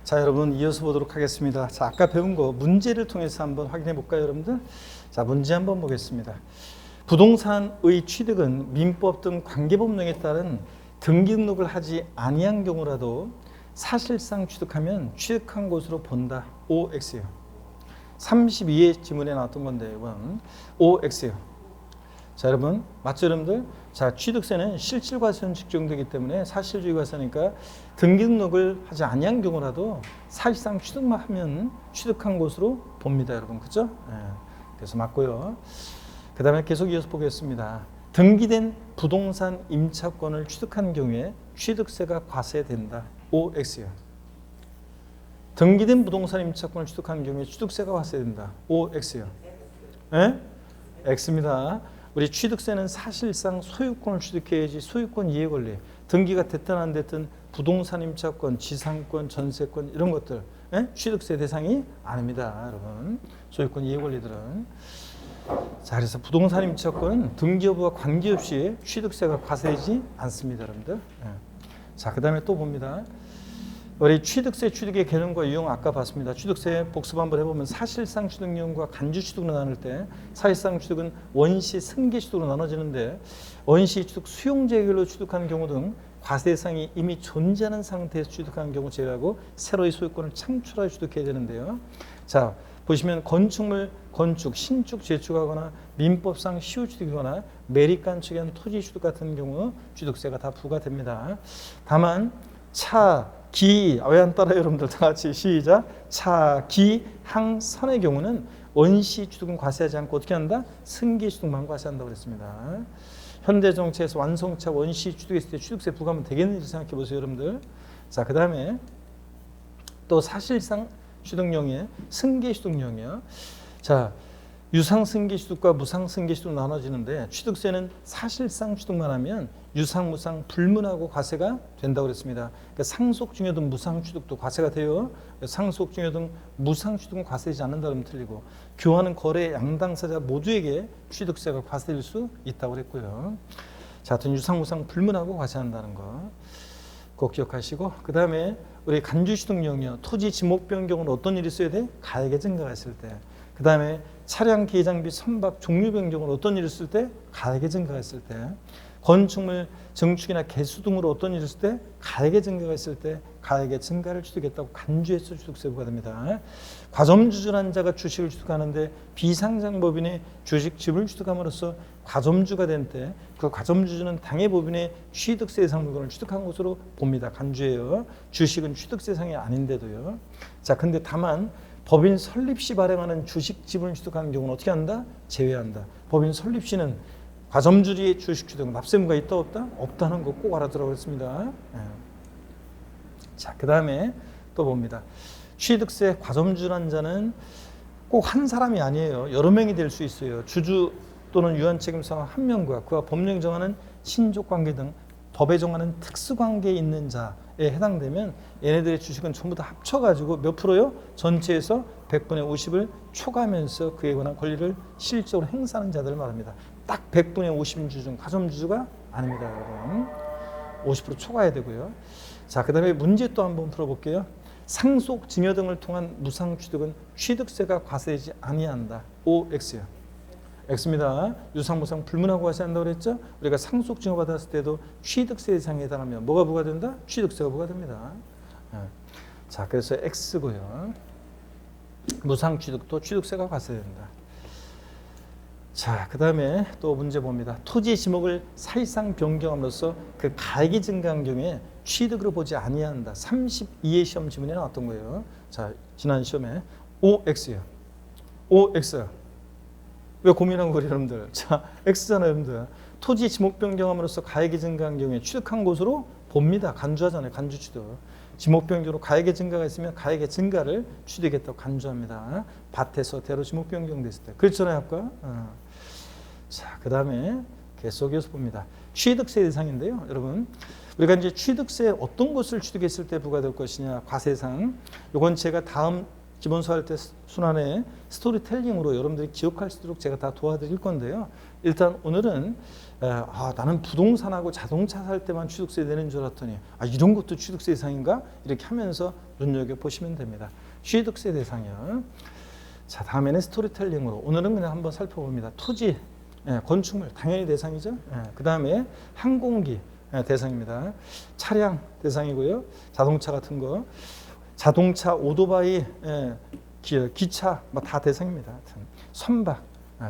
자, 여러분 이어서 보도록 하겠습니다. 자, 아까 배운 거 문제를 통해서 한번 확인해 볼까요, 여러분들? 자, 문제 한번 보겠습니다. 부동산의 취득은 민법 등 관계법령에 따른 등기등록을 하지 아니한 경우라도 사실상 취득하면 취득한 것으로 본다. OX요. 32의 지문에 나왔던 건데 이건 OX요. 자, 여러분 맞죠, 여러분들? 자, 취득세는 실질과세는 직정되기 때문에 사실주의 과세니까 등기등록을 하지 아니한 경우라도 사실상 취득만 하면 취득한 것으로 봅니다, 여러분. 그죠? 네. 그래서 맞고요. 그 다음에 계속 이어서 보겠습니다. 등기된 부동산 임차권을 취득한 경우에 취득세가 과세된다. OX요. 등기된 부동산 임차권을 취득한 경우에 취득세가 과세된다. OX요. 네? X입니다. 우리 취득세는 사실상 소유권을 취득해야지 소유권 이해 권리, 등기가 됐든 안 됐든 부동산 임차권, 지상권, 전세권 이런 것들 취득세 대상이 아닙니다, 여러분. 소유권 이해 권리들은. 자, 그래서 부동산 임차권은 등기 여부와 관계없이 취득세가 과세되지 않습니다, 여러분들. 자, 그 다음에 또 봅니다. 우리 취득세 취득의 개념과 유형 아까 봤습니다. 취득세 복습 한번 해보면 사실상 취득 유형과 간주 취득으로 나눌 때 사실상 취득은 원시 승계 취득으로 나눠지는데 원시 취득 수용자결로 취득하는 경우 등 과세 대상이 이미 존재하는 상태에서 취득하는 경우 제외하고 새로의 소유권을 창출하여 취득해야 되는데요. 자, 보시면 건축물, 건축, 신축, 재축하거나 민법상 시효 취득이거나 매립간축에 한 토지 취득 같은 경우 취득세가 다 부과됩니다. 다만 차, 기, 왜 안 따라요, 여러분들? 다 같이 시작. 차, 기, 항, 선의 경우는 원시 취득은 과세하지 않고 어떻게 한다? 승계 취득만 과세한다고 그랬습니다. 현대 정치에서 완성차 원시 취득했을 때 취득세 부과하면 되겠는지 생각해 보세요, 여러분들. 자, 그 다음에 또 사실상 취득령의 승계 취득령이요. 자, 유상 승계 취득과 무상 승계 취득으로 나눠지는데 취득세는 사실상 취득만 하면 유상, 무상 불문하고 과세가 된다고 그랬습니다. 그러니까 상속 증여 등 무상 취득도 과세가 돼요. 상속 증여 등 무상 취득은 과세되지 않는다 그러면 틀리고 교환은 거래 양당사자 모두에게 취득세가 과세될 수 있다고 그랬고요. 자, 하여튼 유상, 무상 불문하고 과세한다는 거 꼭 기억하시고 그 다음에 우리 간주 취득령이요. 토지 지목 변경은 어떤 일이 있어야 돼? 가액의 증가가 있을 때. 그 다음에 차량, 기계, 장비, 선박, 종류 변경은 어떤 일이 있을 때? 가액의 증가가 있을 때. 건축물, 증축이나 개수 등으로 어떤 일이 있을 때? 가액의 증가가 있을 때 가액의 증가를 취득했다고 간주해서 취득세 부과됩니다. 과점주주란 자가 주식을 취득하는데 비상장법인의 주식집을 취득함으로써 과점주가 된 때 그 과점주주는 당해법인의 취득세 대상 물건을 취득한 것으로 봅니다. 간주예요. 주식은 취득세 대상이 아닌데도요. 자, 근데 다만 법인 설립 시 발행하는 주식지분을 취득하는 경우는 어떻게 한다? 제외한다. 법인 설립 시는 과점주주의 주식 취득 납세무가 있다 없다? 없다는 거 꼭 알아두라고 했습니다. 자, 그 다음에 또 봅니다. 취득세 과점주란 자는 꼭 한 사람이 아니에요. 여러 명이 될 수 있어요. 주주 또는 유한 책임자 한 명과 그와 법령이 정하는 친족관계 등 법에 정하는 특수관계에 있는 자에 해당되면 얘네들의 주식은 전부 다 합쳐가지고 몇 프로요? 전체에서 100분의 50을 초과하면서 그에 관한 권리를 실질적으로 행사하는 자들을 말합니다. 딱 100분의 50 주중, 가점주주가 아닙니다, 여러분. 50% 초과해야 되고요. 자, 그 다음에 문제 또 한번 풀어볼게요. 상속, 증여 등을 통한 무상 취득은 취득세가 과세되지 아니한다. OX요. X입니다. 유상, 무상 불문하고 과세한다고 그랬죠? 우리가 상속 증여 받았을 때도 취득세 대상에 해당하면 뭐가 부과된다? 취득세가 부과됩니다. 자, 그래서 X고요. 무상 취득도 취득세가 과세된다. 자, 그 다음에 또 문제 봅니다. 토지 지목을 사실상 변경함으로써 그 가액이 증가한 경우에 취득으로 보지 아니한다. 32의 시험 지문에 나왔던 거예요. 자, 지난 시험에 OX요. OX. 왜 고민한 거예요, 여러분들? 자, X잖아요, 여러분들. 토지 지목 변경함으로써 가액이 증가한 경우에 취득한 것으로 봅니다. 간주하잖아요, 간주 취득. 지목 변경으로 가액의 증가가 있으면 가액의 증가를 취득했다고 간주합니다. 밭에서 대로 지목 변경됐을 때. 그렇잖아요, 아까. 자, 그 다음에 계속해서 봅니다. 취득세 대상인데요, 여러분. 우리가 이제 취득세 어떤 것을 취득했을 때 부과될 것이냐, 과세상. 이건 제가 다음 기본서 할 때 순환에 스토리텔링으로 여러분들이 기억할 수 있도록 제가 다 도와드릴 건데요. 일단 오늘은 나는 부동산하고 자동차 살 때만 취득세 내는 줄 알았더니 이런 것도 취득세 대상인가? 이렇게 하면서 눈여겨보시면 됩니다. 취득세 대상이요. 자, 다음에는 스토리텔링으로 오늘은 그냥 한번 살펴봅니다. 토지, 건축물 당연히 대상이죠. 그 다음에 항공기 대상입니다. 차량 대상이고요. 자동차 같은 거, 자동차, 오토바이, 기차 다 대상입니다. 선박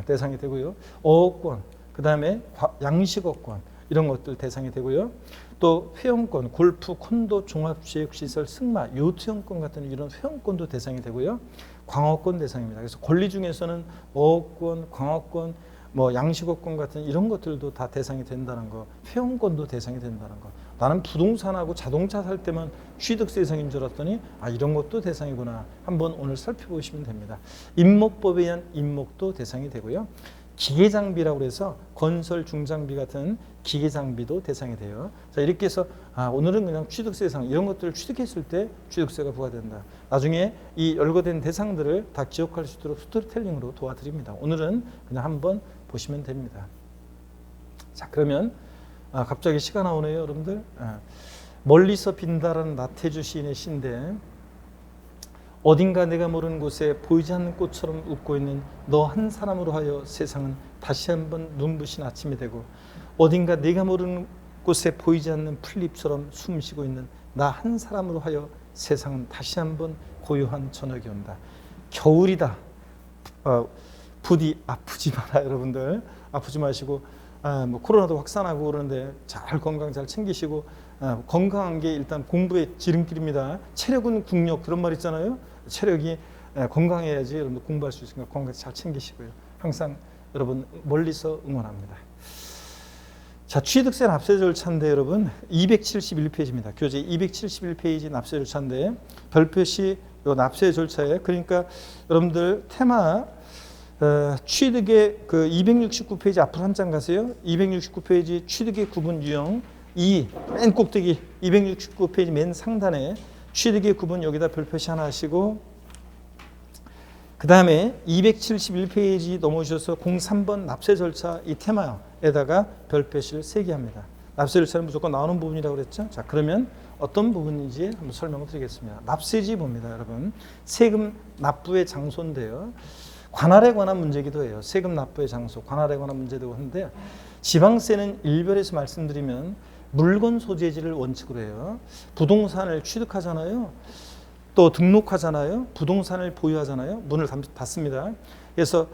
대상이 되고요. 어업권, 그 다음에 양식업권 이런 것들 대상이 되고요. 또 회원권, 골프, 콘도, 종합체육시설, 승마, 요트형권 같은 이런 회원권도 대상이 되고요. 광어권 대상입니다. 그래서 권리 중에서는 어업권, 광어권, 양식업권 같은 이런 것들도 다 대상이 된다는 거, 회원권도 대상이 된다는 거. 나는 부동산하고 자동차 살 때만 취득세 대상인 줄 알았더니 이런 것도 대상이구나. 한번 오늘 살펴보시면 됩니다. 임목법에 의한 임목도 대상이 되고요. 기계장비라고 해서 건설 중장비 같은 기계장비도 대상이 돼요. 자, 이렇게 해서 오늘은 그냥 취득세 대상 이런 것들을 취득했을 때 취득세가 부과된다. 나중에 이 열거된 대상들을 다 기억할 수 있도록 스토리텔링으로 도와드립니다. 오늘은 그냥 한번 보시면 됩니다. 자, 그러면 갑자기 시가 나오네요, 여러분들. 멀리서 빈다라는 나태주 시인의 시인데 어딘가 내가 모르는 곳에 보이지 않는 꽃처럼 웃고 있는 너 한 사람으로 하여 세상은 다시 한번 눈부신 아침이 되고 어딘가 내가 모르는 곳에 보이지 않는 풀잎처럼 숨쉬고 있는 나 한 사람으로 하여 세상은 다시 한번 고요한 저녁이 온다. 겨울이다. 부디 아프지 마라, 여러분들. 아프지 마시고 코로나도 확산하고 그러는데 잘 건강 잘 챙기시고 건강한 게 일단 공부의 지름길입니다. 체력은 국력 그런 말 있잖아요. 체력이 건강해야지 여러분 공부할 수 있으니까 건강 잘 챙기시고요. 항상 여러분 멀리서 응원합니다. 자, 취득세 납세 절차인데 여러분 271페이지입니다. 교재 271페이지 납세 절차인데 별표시 요 납세 절차에 그러니까 여러분들 테마 취득의 그 269페이지 앞으로 한 장 가세요. 269페이지 취득의 구분 유형 2 맨 꼭대기 269페이지 맨 상단에 취득의 구분 여기다 별표시 하나 하시고 그 다음에 271페이지 넘어오셔서 03번 납세 절차 이 테마에다가 별표시를 3개 합니다. 납세 절차는 무조건 나오는 부분이라고 그랬죠. 자, 그러면 어떤 부분인지 한번 설명을 드리겠습니다. 납세지 봅니다, 여러분. 세금 납부의 장소인데요. 관할에 관한 문제이기도 해요. 세금 납부의 장소, 관할에 관한 문제도 하는데 지방세는 일별에서 말씀드리면 물건 소재지를 원칙으로 해요. 부동산을 취득하잖아요. 또 등록하잖아요. 부동산을 보유하잖아요. 문을 닫습니다. 그래서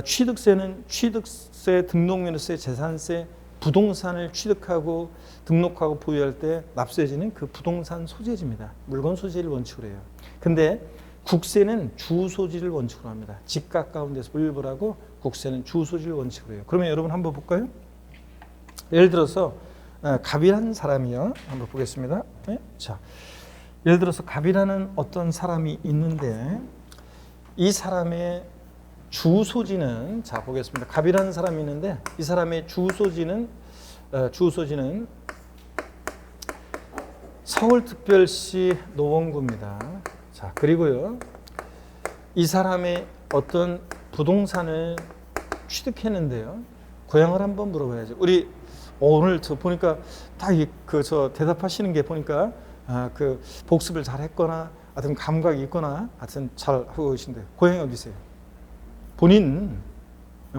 취득세는 취득세, 등록면허세, 재산세, 부동산을 취득하고 등록하고 보유할 때 납세지는 그 부동산 소재지입니다. 물건 소재를 원칙으로 해요. 근데 국세는 주소지를 원칙으로 합니다. 집 가까운 데서 분류하고 국세는 주소지를 원칙으로 해요. 그러면 여러분 한번 볼까요? 예를 들어서 갑이라는 사람이요. 한번 보겠습니다. 네? 자, 예를 들어서 갑이라는 어떤 사람이 있는데 이 사람의 주소지는 자 보겠습니다. 갑이라는 사람이 있는데 이 사람의 주소지는 서울특별시 노원구입니다. 자, 그리고요. 이 사람의 어떤 부동산을 취득했는데요. 고향을 한번 물어봐야죠. 우리 오늘 저 보니까 다 저 대답하시는 게 보니까 그 복습을 잘 했거나 하여튼 감각이 있거나 하여튼 잘 하고 계신데 고향이 어디세요? 본인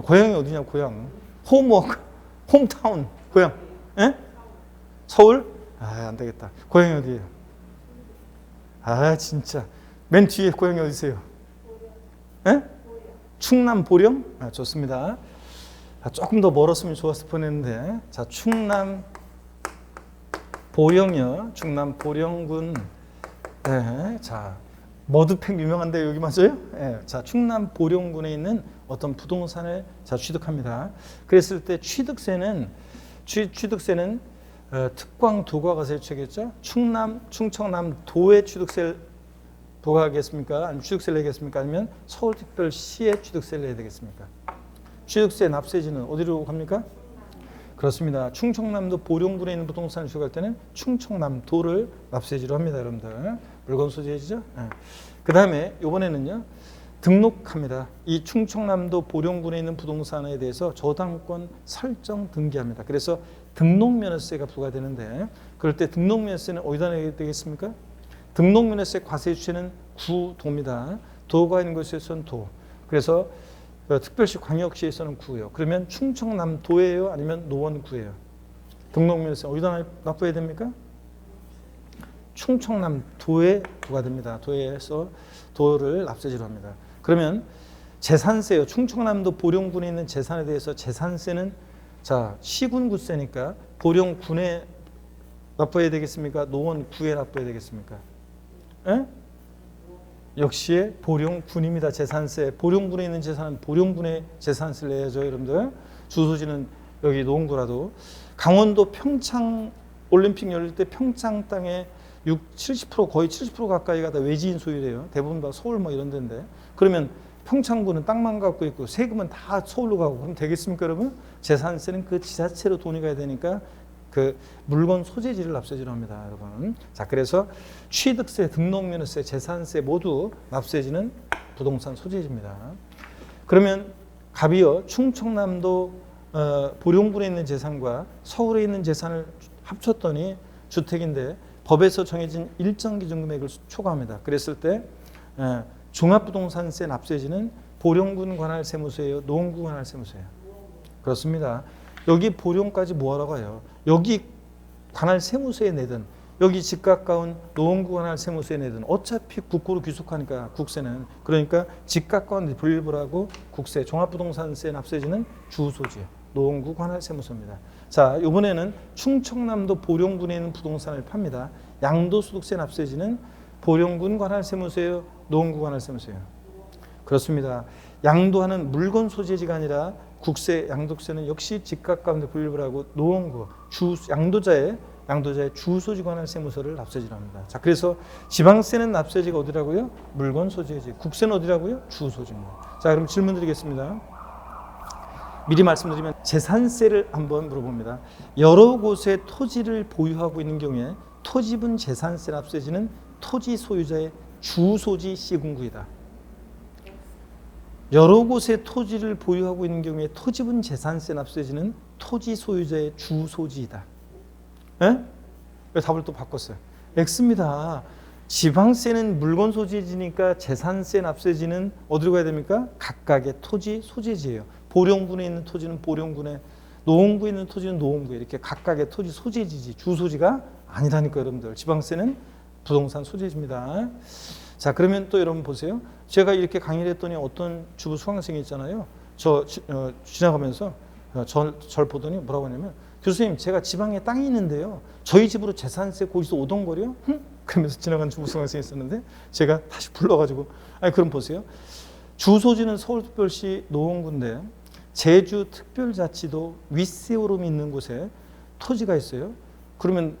고향이 어디냐? 고향 홈워크 홈타운 고향 서울? 안 되겠다. 고향이 어디예요? 진짜 맨 뒤에 고향이 어디세요? 충남 보령? 좋습니다. 조금 더 멀었으면 좋았을 뻔했는데 자 충남 보령이요. 충남 보령군. 네, 자 머드팩 유명한데 여기 맞아요? 네, 자 충남 보령군에 있는 어떤 부동산을 취득합니다. 그랬을 때 취득세는 특광도가 가서 해주겠죠. 충청남도에 취득세를 부과하겠습니까? 아니면 취득세를 내겠습니까? 아니면 서울특별시에 취득세를 내야 되겠습니까? 취득세 납세지는 어디로 갑니까? 그렇습니다. 충청남도 보령군에 있는 부동산을 취득할 때는 충청남도를 납세지로 합니다, 여러분들. 물건 소재지죠. 그 다음에 이번에는요. 등록합니다. 이 충청남도 보령군에 있는 부동산에 대해서 저당권 설정 등기합니다. 그래서 등록면허세가 부과되는데 그럴 때 등록면허세는 어디다 내야 되겠습니까? 등록면허세 과세 주체는 구도입니다. 도가 있는 곳에서는 도. 그래서 특별시 광역시에서는 구예요. 그러면 충청남도예요? 아니면 노원구예요? 등록면허세 어디다 납부해야 됩니까? 충청남도에 부과됩니다. 도에서 도를 납세지로 합니다. 그러면 재산세요. 충청남도 보령군에 있는 재산에 대해서 재산세는 자 시군구세니까 보령군에 납부해야 되겠습니까? 노원구에 납부해야 되겠습니까? 에? 역시 보령군입니다. 재산세. 보령군에 있는 재산은 보령군에 재산세를 내야죠. 여러분들. 주소지는 여기 노원구라도. 강원도 평창 올림픽 열릴 때 평창 땅에 70% 거의 70% 가까이가 다 외지인 소유래요. 대부분 다 서울 뭐 이런 데인데. 그러면 평창구는 땅만 갖고 있고 세금은 다 서울로 가고 그럼 되겠습니까, 여러분? 재산세는 그 지자체로 돈이 가야 되니까 그 물건 소재지를 납세지로 합니다, 여러분. 자, 그래서 취득세, 등록면허세, 재산세 모두 납세지는 부동산 소재지입니다. 그러면 갑이요, 충청남도 보령군에 있는 재산과 서울에 있는 재산을 합쳤더니 주택인데 법에서 정해진 일정 기준 금액을 초과합니다. 그랬을 때 종합부동산세 납세지는 보령군 관할 세무서예요, 노원구 관할 세무서예요? 그렇습니다. 여기 보령까지 뭐하러 가요? 여기 관할 세무서에 내든 여기 집 가까운 노원구 관할 세무서에 내든 어차피 국고로 귀속하니까 국세는 그러니까 집 가까운 데 분리불하고 국세 종합부동산세 납세지는 주소지 노원구 관할 세무서입니다. 자, 이번에는 충청남도 보령군에 있는 부동산을 팝니다. 양도소득세 납세지는 보령군 관할 세무서예요, 노원구 관할 세무서예요? 그렇습니다. 양도하는 물건 소재지가 아니라 국세, 양도세는 역시 집 가까운 데 분립을 하고 노원구, 양도자의 주소지 관할 세무서를 납세지로 합니다. 자, 그래서 지방세는 납세지가 어디라고요? 물건 소재지. 국세는 어디라고요? 주소지입니다. 자, 그럼 질문 드리겠습니다. 미리 말씀드리면 재산세를 한번 물어봅니다. 여러 곳에 토지를 보유하고 있는 경우에 토지분 재산세 납세지는 토지 소유자의 주소지 시군구이다. 여러 곳에 토지를 보유하고 있는 경우에 토지분 재산세 납세지는 토지 소유자의 주소지이다. 에? 답을 또 바꿨어요. X입니다. 지방세는 물건 소재지니까 재산세 납세지는 어디로 가야 됩니까? 각각의 토지 소재지예요. 보령군에 있는 토지는 보령군에, 노원구에 있는 토지는 노원구에 이렇게 각각의 토지 소재지지 주소지가 아니라니까 여러분들. 지방세는 부동산 소재지입니다. 자, 그러면 또 여러분 보세요. 제가 이렇게 강의를 했더니 어떤 주부 수강생이 있잖아요. 지나가면서 절 보더니 뭐라고 하냐면 교수님 제가 지방에 땅이 있는데요. 저희 집으로 재산세 고지서 오던 거요? 그러면서 지나간 주부 수강생이 있었는데 제가 다시 불러가지고 아니 그럼 보세요. 주소지는 서울특별시 노원구인데 제주특별자치도 윗세오름이 있는 곳에 토지가 있어요. 그러면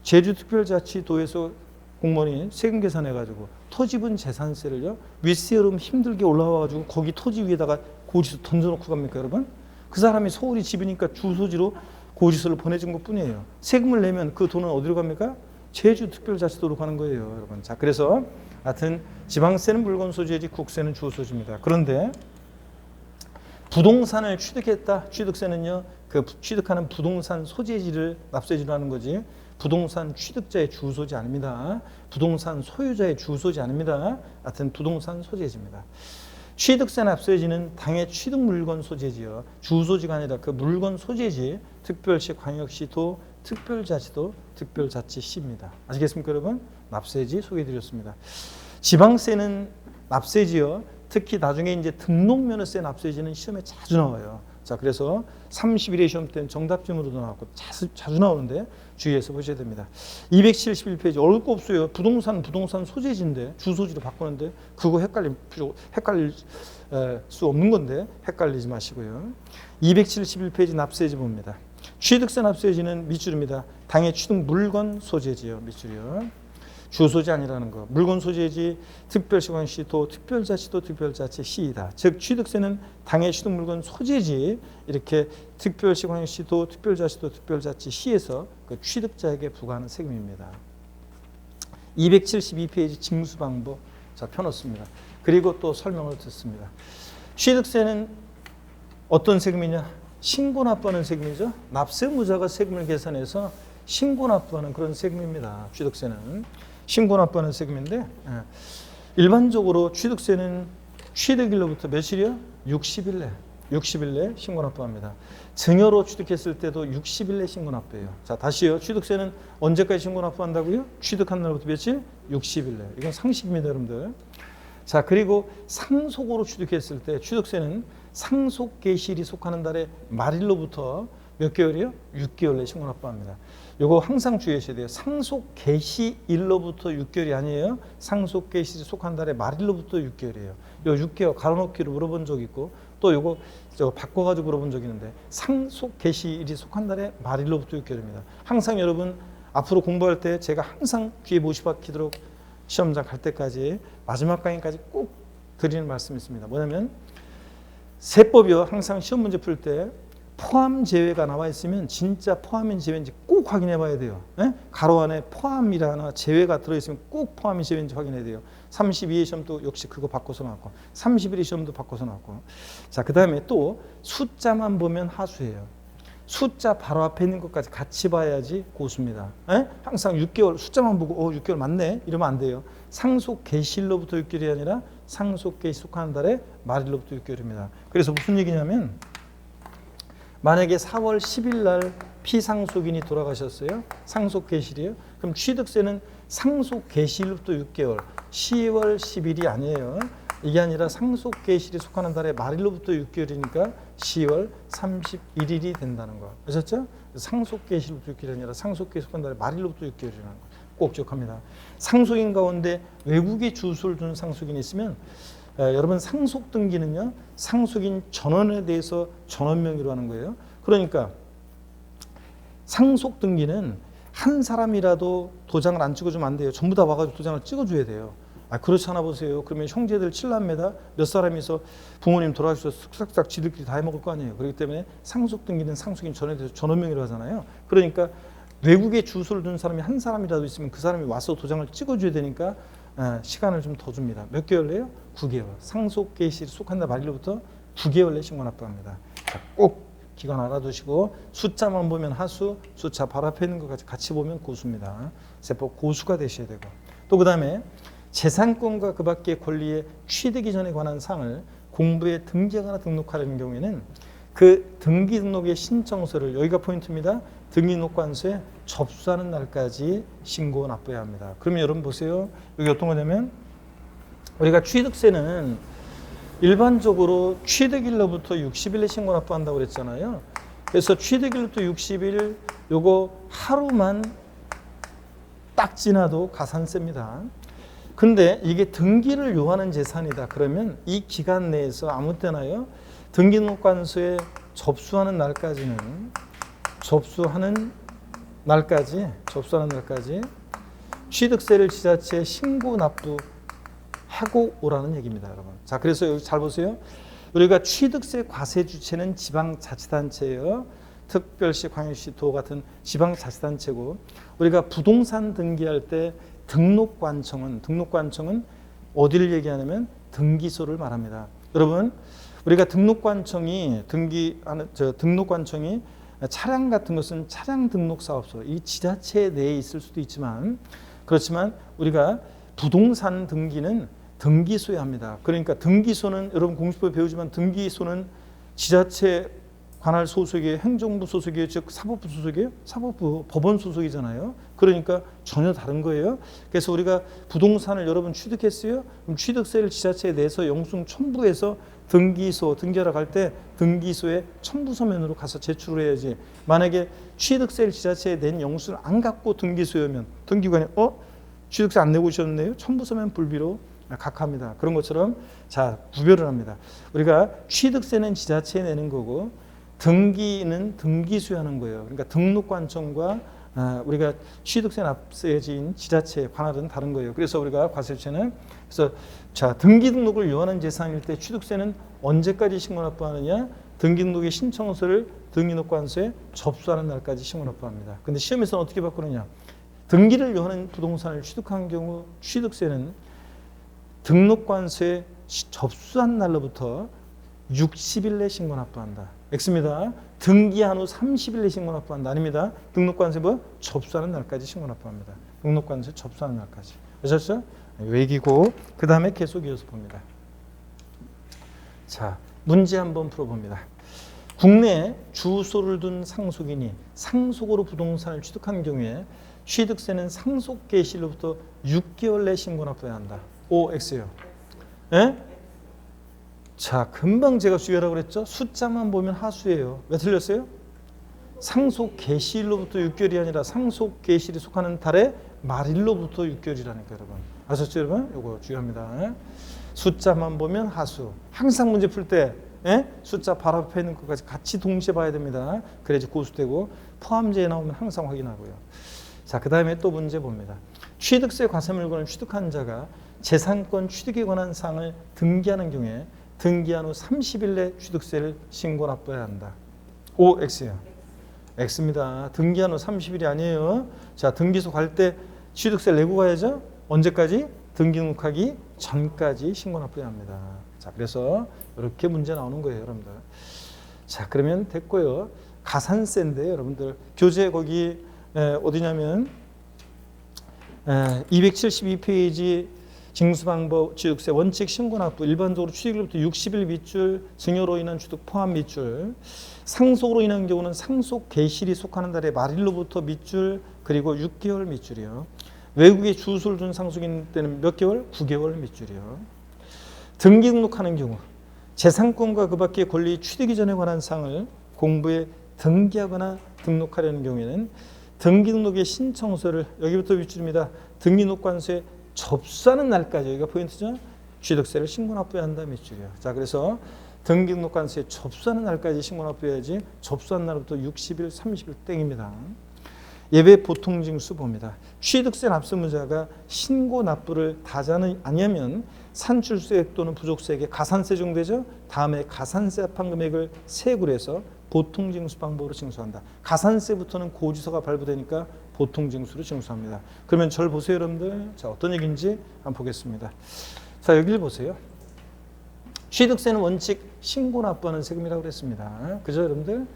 제주특별자치도에서 공무원이 세금 계산해가지고 토지분 재산세를요 윗세오름 힘들게 올라와가지고 거기 토지 위에다가 고지서 던져놓고 갑니까 여러분? 그 사람이 서울이 집이니까 주소지로 고지서를 보내준 것 뿐이에요. 세금을 내면 그 돈은 어디로 갑니까? 제주특별자치도로 가는 거예요, 여러분. 자, 그래서 하여튼 지방세는 물건 소재지 국세는 주소지입니다. 그런데 부동산을 취득했다. 취득세는요, 그 취득하는 부동산 소재지를 납세지로 하는 거지. 부동산 취득자의 주소지 아닙니다. 부동산 소유자의 주소지 아닙니다. 하여튼 부동산 소재지입니다. 취득세 납세지는 당의 취득 물건 소재지요. 주소지가 아니라 그 물건 소재지. 특별시, 광역시도, 특별자치도, 특별자치시입니다. 아시겠습니까, 여러분? 납세지 소개해드렸습니다. 지방세는 납세지요. 특히 나중에 이제 등록면허세 납세지는 시험에 자주 나와요. 자, 그래서 31회 시험 때는 정답지문으로도 나왔고 자주 나오는데 주의해서 보셔야 됩니다. 271페이지 어려울 거 없어요. 부동산 소재지인데 주소지로 바꾸는데 그거 헷갈릴 수 없는 건데 헷갈리지 마시고요. 271페이지 납세지 봅니다. 취득세 납세지는 밑줄입니다. 당의 취득 물건 소재지요. 밑줄이요. 주소지 아니라는 거. 물건 소재지 특별시광시도 특별자치도 특별자치시이다. 즉 취득세는 당의 취득 물건 소재지 이렇게 특별시광시도 특별자치도 특별자치시에서 그 취득자에게 부과하는 세금입니다. 272페이지 징수 방법 자 펴놓습니다. 그리고 또 설명을 듣습니다. 취득세는 어떤 세금이냐? 신고 납부하는 세금이죠. 납세무자가 세금을 계산해서 신고 납부하는 그런 세금입니다. 취득세는 신고 납부하는 세금인데 일반적으로 취득세는 취득일로부터 며칠이요? 60일 내 60일 내 신고 납부합니다. 증여로 취득했을 때도 60일 내 신고 납부해요. 자, 다시요. 취득세는 언제까지 신고 납부한다고요? 취득한 날부터 며칠? 60일 내. 이건 상식입니다, 여러분들. 자, 그리고 상속으로 취득했을 때 취득세는 상속 개시일이 속하는 달의 말일로부터 몇 개월이요? 6개월 내 신고 납부합니다. 요거 항상 주의하셔야 돼요. 상속 개시일로부터 6개월이 아니에요. 상속 개시일이 속한 달의 말일로부터 6개월이에요. 요 6개월 가로놓기로 물어본 적 있고 또 요거 바꿔가지고 물어본 적 있는데 상속 개시일이 속한 달의 말일로부터 6개월입니다. 항상 여러분 앞으로 공부할 때 제가 항상 귀에 못이 박히도록 시험장 갈 때까지 마지막 강의까지 꼭 드리는 말씀이 있습니다. 뭐냐면 세법이요. 항상 시험 문제 풀 때 포함 제외가 나와 있으면 진짜 포함인지 제외인지 꼭 확인해 봐야 돼요. 예? 가로 안에 포함이라나 제외가 들어있으면 꼭 포함이 제외인지 확인해야 돼요. 32의 시험도 역시 그거 바꿔서 나왔고 31의 시험도 바꿔서 나왔고 자, 그 다음에 또 숫자만 보면 하수예요. 숫자 바로 앞에 있는 것까지 같이 봐야지 고수입니다. 에? 항상 6개월 숫자만 보고 6개월 맞네 이러면 안 돼요. 상속 개시일로부터 6개월이 아니라 상속 개시 속하는 달에 말일로부터 6개월입니다. 그래서 무슨 얘기냐면 만약에 4월 10일 날 피상속인이 돌아가셨어요. 상속 개시일이에요. 그럼 취득세는 상속 개시일부터 6개월 10월 10일이 아니에요. 이게 아니라 상속 개시일이 속하는 달의 말일로부터 6개월이니까 10월 31일이 된다는 거. 아셨죠? 상속 개시일부터 6개월이 아니라 상속 개시 속한 달의 말일로부터 6개월이라는 거. 꼭 기억합니다. 상속인 가운데 외국에 주소를 둔 상속인이 있으면 여러분 상속 등기는요. 상속인 전원에 대해서 전원 명의로 하는 거예요. 그러니까 상속 등기는 한 사람이라도 도장을 안 찍어주면 안 돼요. 전부 다 와가지고 도장을 찍어줘야 돼요. 그렇지 않아 보세요. 그러면 형제들 7남매다 몇 사람이서 부모님 돌아가셔서 싹싹 지들끼리 다 해먹을 거 아니에요. 그렇기 때문에 상속 등기는 상속인 전원에 대해서 전원 명의로 하잖아요. 그러니까 외국에 주소를 둔 사람이 한 사람이라도 있으면 그 사람이 와서 도장을 찍어줘야 되니까 시간을 좀 더 줍니다. 몇 개월 내요? 9개월. 상속 개시일이 속한 날 말일로부터 9개월 내 신고 납부합니다. 꼭 기간 알아두시고 숫자만 보면 하수, 숫자 바로 앞에 있는 것까지 같이 보면 고수입니다. 세법 고수가 되셔야 되고 또 그 다음에 재산권과 그 밖의 권리의 취득 이전에 관한 사항을 공부에 등기하거나 등록하려는 경우에는 그 등기 등록의 신청서를 여기가 포인트입니다. 등기등록관서에 접수하는 날까지 신고 납부해야 합니다. 그러면 여러분 보세요. 여기 어떤 거냐면 우리가 취득세는 일반적으로 취득일로부터 60일에 신고 납부한다고 그랬잖아요. 그래서 취득일로부터 60일 요거 하루만 딱 지나도 가산세입니다. 근데 이게 등기를 요하는 재산이다. 그러면 이 기간 내에서 아무 때나요. 등기등록관서에 접수하는 날까지 취득세를 지자체에 신고 납부하고 오라는 얘기입니다, 여러분. 자, 그래서 여기 잘 보세요. 우리가 취득세 과세 주체는 지방자치단체예요. 특별시, 광역시, 도 같은 지방자치단체고 우리가 부동산 등기할 때 등록관청은 어디를 얘기하냐면 등기소를 말합니다. 여러분, 우리가 등록관청이 차량 같은 것은 차량 등록 사업소, 이 지자체 내에 있을 수도 있지만 그렇지만 우리가 부동산 등기는 등기소에 합니다. 그러니까 등기소는 여러분 공시법에 배우지만 등기소는 지자체 관할 소속이에요, 행정부 소속이에요, 즉 사법부 소속이에요, 사법부 법원 소속이잖아요. 그러니까 전혀 다른 거예요. 그래서 우리가 부동산을 여러분 취득했어요. 그럼 취득세를 지자체에 내서 영수증 첨부해서 등기소 등기하러 갈 때 등기소에 첨부 서면으로 가서 제출을 해야지. 만약에 취득세를 지자체에 낸 영수증을 안 갖고 등기소에 오면 등기관이 취득세 안 내고 오셨네요. 첨부 서면 불비로 각하합니다. 그런 것처럼 자 구별을 합니다. 우리가 취득세는 지자체에 내는 거고 등기는 등기소에 하는 거예요. 그러니까 등록관청과 우리가 취득세 납세지인 지자체 관할은 다른 거예요. 그래서 우리가 과세주체는 그래서 자 등기 등록을 요하는 재산일 때 취득세는 언제까지 신고 납부하느냐? 등기 등록의 신청서를 등기등록관서에 접수하는 날까지 신고 납부합니다. 근데 시험에서는 어떻게 바꾸느냐? 등기를 요하는 부동산을 취득한 경우 취득세는 등록관서에 접수한 날로부터 60일 내 신고 납부한다. X입니다. 등기한 후 30일 내 신고 납부한다. 아닙니다. 등록관서에 뭐? 접수하는 날까지 신고 납부합니다. 등록관서에 접수하는 날까지. 아셨죠? 외기고 그 다음에 계속 이어서 봅니다. 자, 문제 한번 풀어봅니다. 국내에 주소를 둔 상속인이 상속으로 부동산을 취득한 경우에 취득세는 상속 개시로부터 6개월 내 신고 납부해야 한다. O, X요. 예? 자, 금방 제가 수요라고 그랬죠? 숫자만 보면 하수예요. 왜 틀렸어요? 상속 개시일로부터 6개월이 아니라 상속 개시일이 속하는 달의 말일로부터 6개월이라니까 여러분. 아셨죠 여러분? 이거 중요합니다. 숫자만 보면 하수. 항상 문제 풀 때 숫자 바로 앞에 있는 것까지 같이 동시에 봐야 됩니다. 그래야지 고수되고 포함제에 나오면 항상 확인하고요. 자, 그 다음에 또 문제 봅니다. 취득세 과세물건을 취득한 자가 재산권 취득에 관한 사항을 등기하는 경우에 등기한 후 30일 내 취득세를 신고 납부해야 한다. O, X요. X입니다. 등기한 후 30일이 아니에요. 자, 등기소 갈 때 취득세를 내고 가야죠. 언제까지? 등기 등록하기 전까지 신고 납부해야 합니다. 자, 그래서 이렇게 문제 나오는 거예요, 여러분들. 자, 그러면 됐고요. 가산세인데 여러분들 교재 거기 어디냐면 272페이지 징수방법 취득세 원칙 신고납부 일반적으로 취득일로부터 60일 밑줄 증여로 인한 취득 포함 밑줄 상속으로 인한 경우는 상속 개시일이 속하는 달의 말일로부터 밑줄 그리고 6개월 밑줄이요. 외국에 주소를 둔 상속인 때는 몇 개월? 9개월 밑줄이요. 등기 등록하는 경우 재산권과 그 밖의 권리 취득 이전에 관한 사항을 공부에 등기하거나 등록하려는 경우에는 등기 등록의 신청서를 여기부터 밑줄입니다. 등기 등록관서에 접수하는 날까지 여기가 포인트죠. 취득세를 신고 납부해야 한다 밑줄이요. 자, 그래서 등기 등록관서에 접수하는 날까지 신고 납부해야지 접수한 날부터 60일, 30일 땡입니다. 예외 보통징수 봅니다. 취득세 납세무자가 신고 납부를 다하지 아니하면 산출세액 또는 부족세액에 가산세 정되죠. 다음에 가산세 합한 금액을 세액으로 해서 보통징수 방법으로 징수한다. 가산세부터는 고지서가 발부되니까 보통징수로 징수합니다. 그러면 절 보세요 여러분들. 자, 어떤 얘기인지 한번 보겠습니다. 자, 여기를 보세요. 취득세는 원칙 신고 납부하는 세금이라고 그랬습니다. 그죠 여러분들?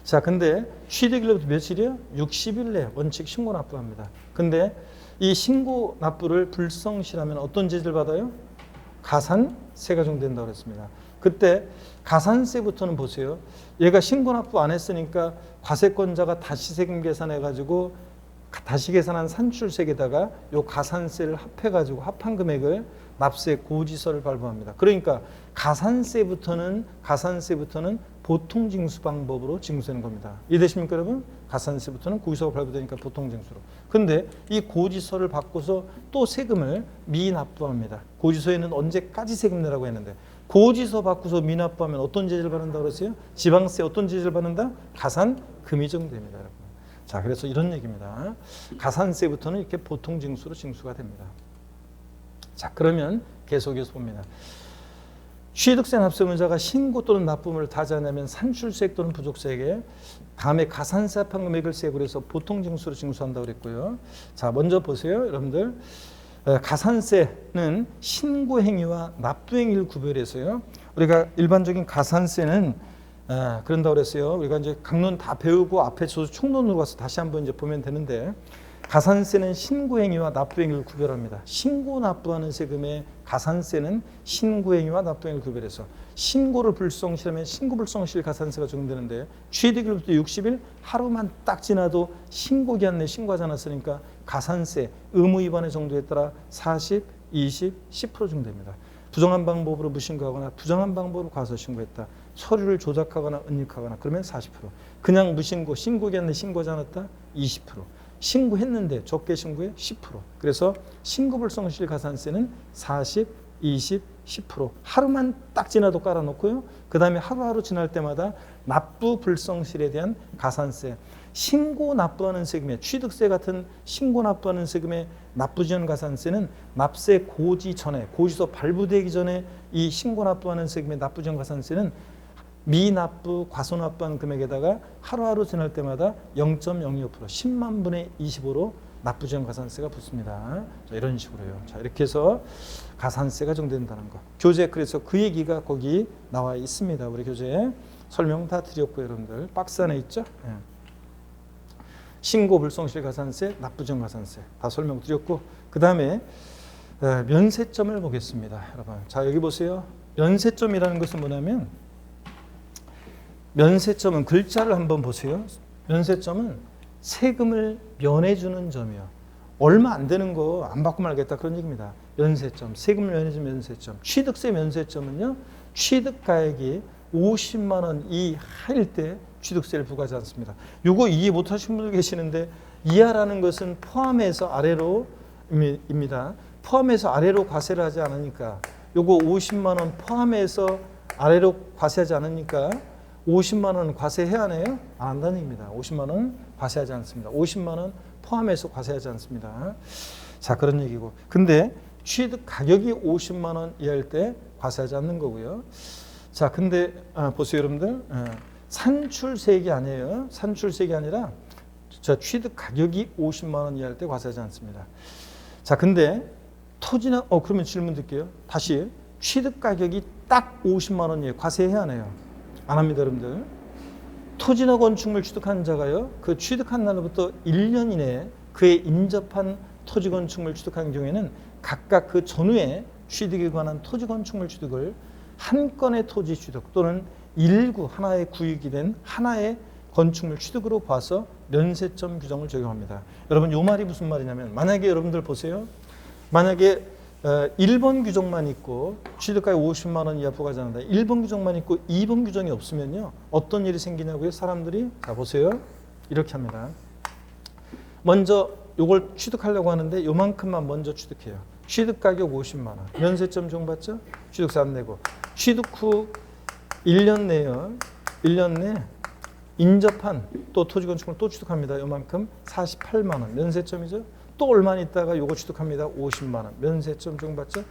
자, 근데 취득일로부터 며칠이요? 60일 내 원칙 신고 납부합니다. 근데 이 신고 납부를 불성실하면 어떤 제재를 받아요? 가산세가 적용된다고 그랬습니다. 그때 가산세부터는 보세요. 얘가 신고 납부 안 했으니까 과세권자가 다시 세금 계산해가지고 다시 계산한 산출세에다가 요 가산세를 합해가지고 합한 금액을 납세 고지서를 발부합니다. 그러니까 가산세부터는 보통징수 방법으로 징수하는 겁니다. 이해되십니까 여러분? 가산세부터는 고지서가 발부되니까 보통징수로. 근데 이 고지서를 받고서 또 세금을 미납부합니다. 고지서에는 언제까지 세금 내라고 했는데 고지서 받고서 미납부하면 어떤 제재를 받는다고 그랬어요? 지방세 어떤 제재를 받는다? 가산금이 적용됩니다. 여러분. 자, 그래서 이런 얘기입니다. 가산세부터는 이렇게 보통징수로 징수가 됩니다. 자, 그러면 계속해서 봅니다. 취득세 납세문자가 신고 또는 납부물을 다하지 않으면 산출세액 또는 부족세액에 다음에 가산세 합한 금액을 세액으로 해서 보통징수로 징수한다고 그랬고요. 자, 먼저 보세요 여러분들. 가산세는 신고행위와 납부행위를 구별해서요. 우리가 일반적인 가산세는 그런다고 그랬어요. 우리가 이제 강론 다 배우고 앞에 총론으로 가서 다시 한번 이제 보면 되는데 가산세는 신고행위와 납부행위를 구별합니다. 신고 납부하는 세금의 가산세는 신고행위와 납부행위를 구별해서 신고를 불성실하면 신고불성실 가산세가 적용되는데 취득일부터 60일 하루만 딱 지나도 신고기한 내에 신고하지 않았으니까 가산세 의무 위반의 정도에 따라 40, 20, 10% 적용됩니다. 부정한 방법으로 무신고하거나 부정한 방법으로 과소신고했다. 서류를 조작하거나 은닉하거나 그러면 40%. 그냥 무신고, 신고기한 내에 신고하지 않았다. 20%. 신고했는데 적게 신고해 10%. 그래서 신고불성실 가산세는 40, 20, 10% 하루만 딱 지나도 깔아놓고요. 그 다음에 하루하루 지날 때마다 납부 불성실에 대한 가산세, 신고 납부하는 세금의 취득세 같은 신고 납부하는 세금의 납부지연 가산세는 납세 고지 전에 고지서 발부되기 전에 이 신고 납부하는 세금의 납부지연 가산세는 미납부, 과소납부한 금액에다가 하루하루 지날 때마다 0.025% 10만 분의 25로 납부지원 가산세가 붙습니다. 자, 이런 식으로요. 자, 이렇게 해서 가산세가 정된다는 거. 교재 그래서 그 얘기가 거기 나와 있습니다. 우리 교재 설명 다 드렸고요, 여러분들. 박스 안에 있죠? 예. 신고 불성실 가산세, 납부지원 가산세 다 설명드렸고, 그 다음에 면세점을 보겠습니다, 여러분. 자, 여기 보세요. 면세점이라는 것은 뭐냐면, 면세점은 글자를 한번 보세요. 면세점은 세금을 면해주는 점이요. 얼마 안 되는 거 안 받고 말겠다 그런 얘기입니다. 면세점, 세금을 면해주는 면세점. 취득세 면세점은요, 취득가액이 50만 원 이하일 때 취득세를 부과하지 않습니다. 이거 이해 못하신 분들 계시는데, 이하라는 것은 포함해서 아래로입니다. 포함해서 아래로 과세를 하지 않으니까, 요거 50만 원 포함해서 아래로 과세하지 않으니까 50만 원 과세해야 하나요? 안 한다는 얘기입니다. 50만 원 과세하지 않습니다. 50만 원 포함해서 과세하지 않습니다. 자, 그런 얘기고. 근데 취득 가격이 50만 원 이하일 때 과세하지 않는 거고요. 자, 근데 보세요, 여러분들. 산출세액이 아니에요. 산출세액이 아니라 자, 취득 가격이 50만 원 이하일 때 과세하지 않습니다. 자, 근데 토지나 그러면 질문 드릴게요. 다시 취득 가격이 딱 50만 원이에요. 과세해야 하나요? 안 합니다, 여러분들. 토지나 건축물 취득한 자가요, 그 취득한 날로부터 1년 이내에 그에 인접한 토지 건축물 취득한 경우에는 각각 그 전후에 취득에 관한 토지 건축물 취득을 한 건의 토지 취득 또는 일구 하나의 구역이 된 하나의 건축물 취득으로 봐서 면세점 규정을 적용합니다. 여러분, 이 말이 무슨 말이냐면, 만약에 여러분들 보세요. 만약에 1번 규정만 있고 취득가액 50만 원 이하 부과하지 않는다. 1번 규정만 있고 2번 규정이 없으면요, 어떤 일이 생기냐고요? 사람들이 자, 보세요. 이렇게 합니다. 먼저 요걸 취득하려고 하는데 요만큼만 먼저 취득해요. 취득가격 50만 원. 면세점 적용받죠? 취득세 안 내고. 취득 후 1년 내요. 1년 내 인접한 또 토지 건축물 또 취득합니다. 요만큼 48만 원. 면세점이죠. 또 얼마 있다가 요거 취득합니다. 50만 원. 면세점 적용받죠?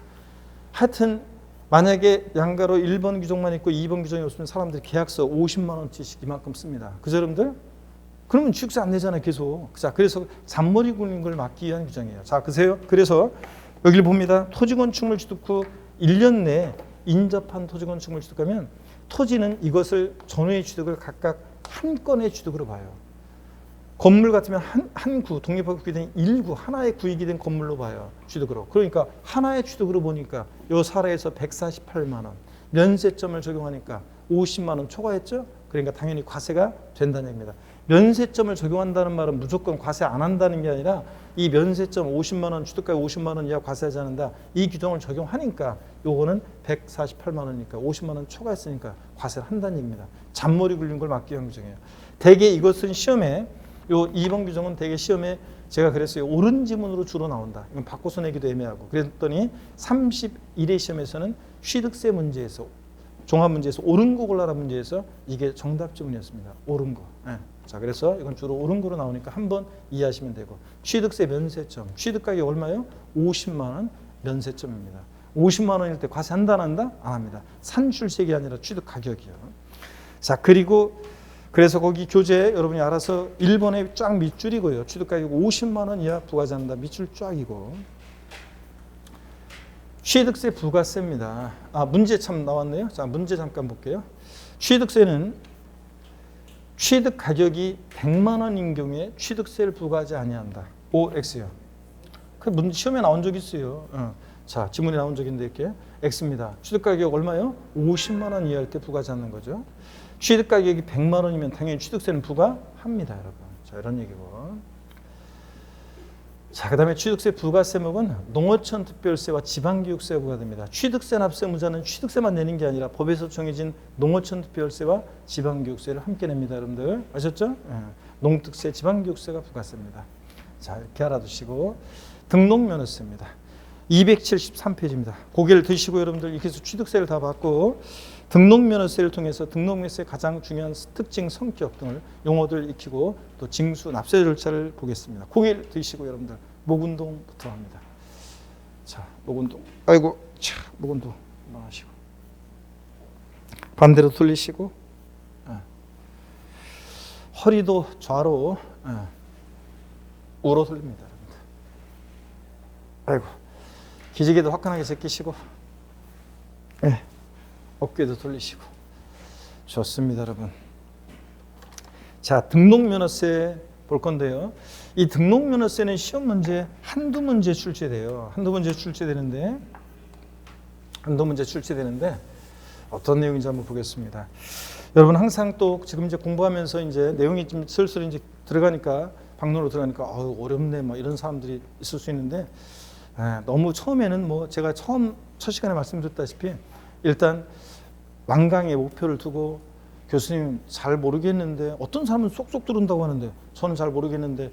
하여튼 만약에 양가로 1번 규정만 있고 2번 규정이 없으면 사람들이 계약서 50만 원치씩 이만큼 씁니다. 그죠, 여러분들? 그러면 취득세 안 내잖아요, 계속. 자, 그래서 잔머리 굴리는 걸 막기 위한 규정이에요. 자, 그세요? 그래서 여기를 봅니다. 토지 건축물 취득 후 1년 내에 인접한 토지 건축물 취득하면 토지는 이것을 전후의 취득을 각각 한 건의 취득으로 봐요. 건물 같으면 한 구, 독립하고 된 1구, 하나의 구역이 된 건물로 봐요. 취득으로. 그러니까 하나의 취득으로 보니까 요 사례에서 148만 원. 면세점을 적용하니까 50만 원 초과했죠? 그러니까 당연히 과세가 된다는 얘기입니다. 면세점을 적용한다는 말은 무조건 과세 안 한다는 게 아니라 이 면세점 50만 원, 취득가액 50만 원 이하 과세하지 않는다. 이 규정을 적용하니까 요거는 148만 원이니까 50만 원 초과했으니까 과세를 한다는 얘기입니다. 잔머리 굴린 걸 막기 위한 규정이에요. 대개 이것은 시험에 요 2번 규정은 대개 시험에 제가 그랬어요. 옳은 지문으로 주로 나온다. 이건 바꿔서 내기도 애매하고. 그랬더니 31회 시험에서는 취득세 문제에서 종합 문제에서 옳은 거 골라라 문제에서 이게 정답 지문이었습니다. 옳은 거. 네. 자, 그래서 이건 주로 옳은 거로 나오니까 한번 이해하시면 되고. 취득세 면세점. 취득가격이 얼마요? 50만 원 면세점입니다. 50만 원일 때 과세한다 안 한다? 안 합니다. 산출세액이 아니라 취득 가격이요. 자, 그리고 그래서 거기 교재 여러분이 알아서 1번에 쫙 밑줄이고요. 취득가격 50만 원 이하 부과하지 않는다. 밑줄 쫙이고. 취득세 부가세입니다. 문제 참 나왔네요. 자, 문제 잠깐 볼게요. 취득세는 취득 가격이 100만 원인 경우에 취득세를 부과하지 아니한다. OX요. 그 문제 시험에 나온 적 있어요. 자, 지문이 나온 적인데 이렇게 X입니다. 취득 가격 얼마요? 50만 원 이하일 때 부과하지 않는 거죠. 취득 가격이 100만 원이면 당연히 취득세는 부과합니다, 여러분. 자, 이런 얘기고. 자, 그다음에 취득세 부가세목은 농어촌 특별세와 지방교육세가 부과됩니다. 취득세 납세무자는 취득세만 내는 게 아니라 법에서 정해진 농어촌 특별세와 지방교육세를 함께 냅니다, 여러분들. 아셨죠? 농특세, 지방교육세가 부가세입니다. 자, 이렇게 알아두시고 등록면허세입니다. 273페이지입니다. 고개를 드시고 여러분들 이렇게 해서 취득세를 다 받고 등록면허세를 통해서 등록면허세의 가장 중요한 특징, 성격 등을 용어들 익히고 또 징수, 납세 절차를 보겠습니다. 고개를 드시고 여러분들 목운동부터 합니다. 자, 목운동. 아이고, 자, 목운동 하시고 반대로 돌리시고 허리도 좌로 우로 돌립니다. 아이고. 기지개도 화끈하게 제끼시고, 네. 어깨도 돌리시고. 좋습니다, 여러분. 자, 등록면허세 볼 건데요. 이 등록면허세는 시험 문제 한두 문제 출제돼요. 한두 문제 출제되는데 어떤 내용인지 한번 보겠습니다. 여러분 항상 또 지금 이제 공부하면서 이제 내용이 좀 슬슬 이제 들어가니까 방론으로 들어가니까 어렵네 뭐 이런 사람들이 있을 수 있는데 너무 처음에는 뭐 제가 첫 시간에 말씀드렸다시피 일단 완강의 목표를 두고 교수님 잘 모르겠는데 어떤 사람은 쏙쏙 들은다고 하는데 저는 잘 모르겠는데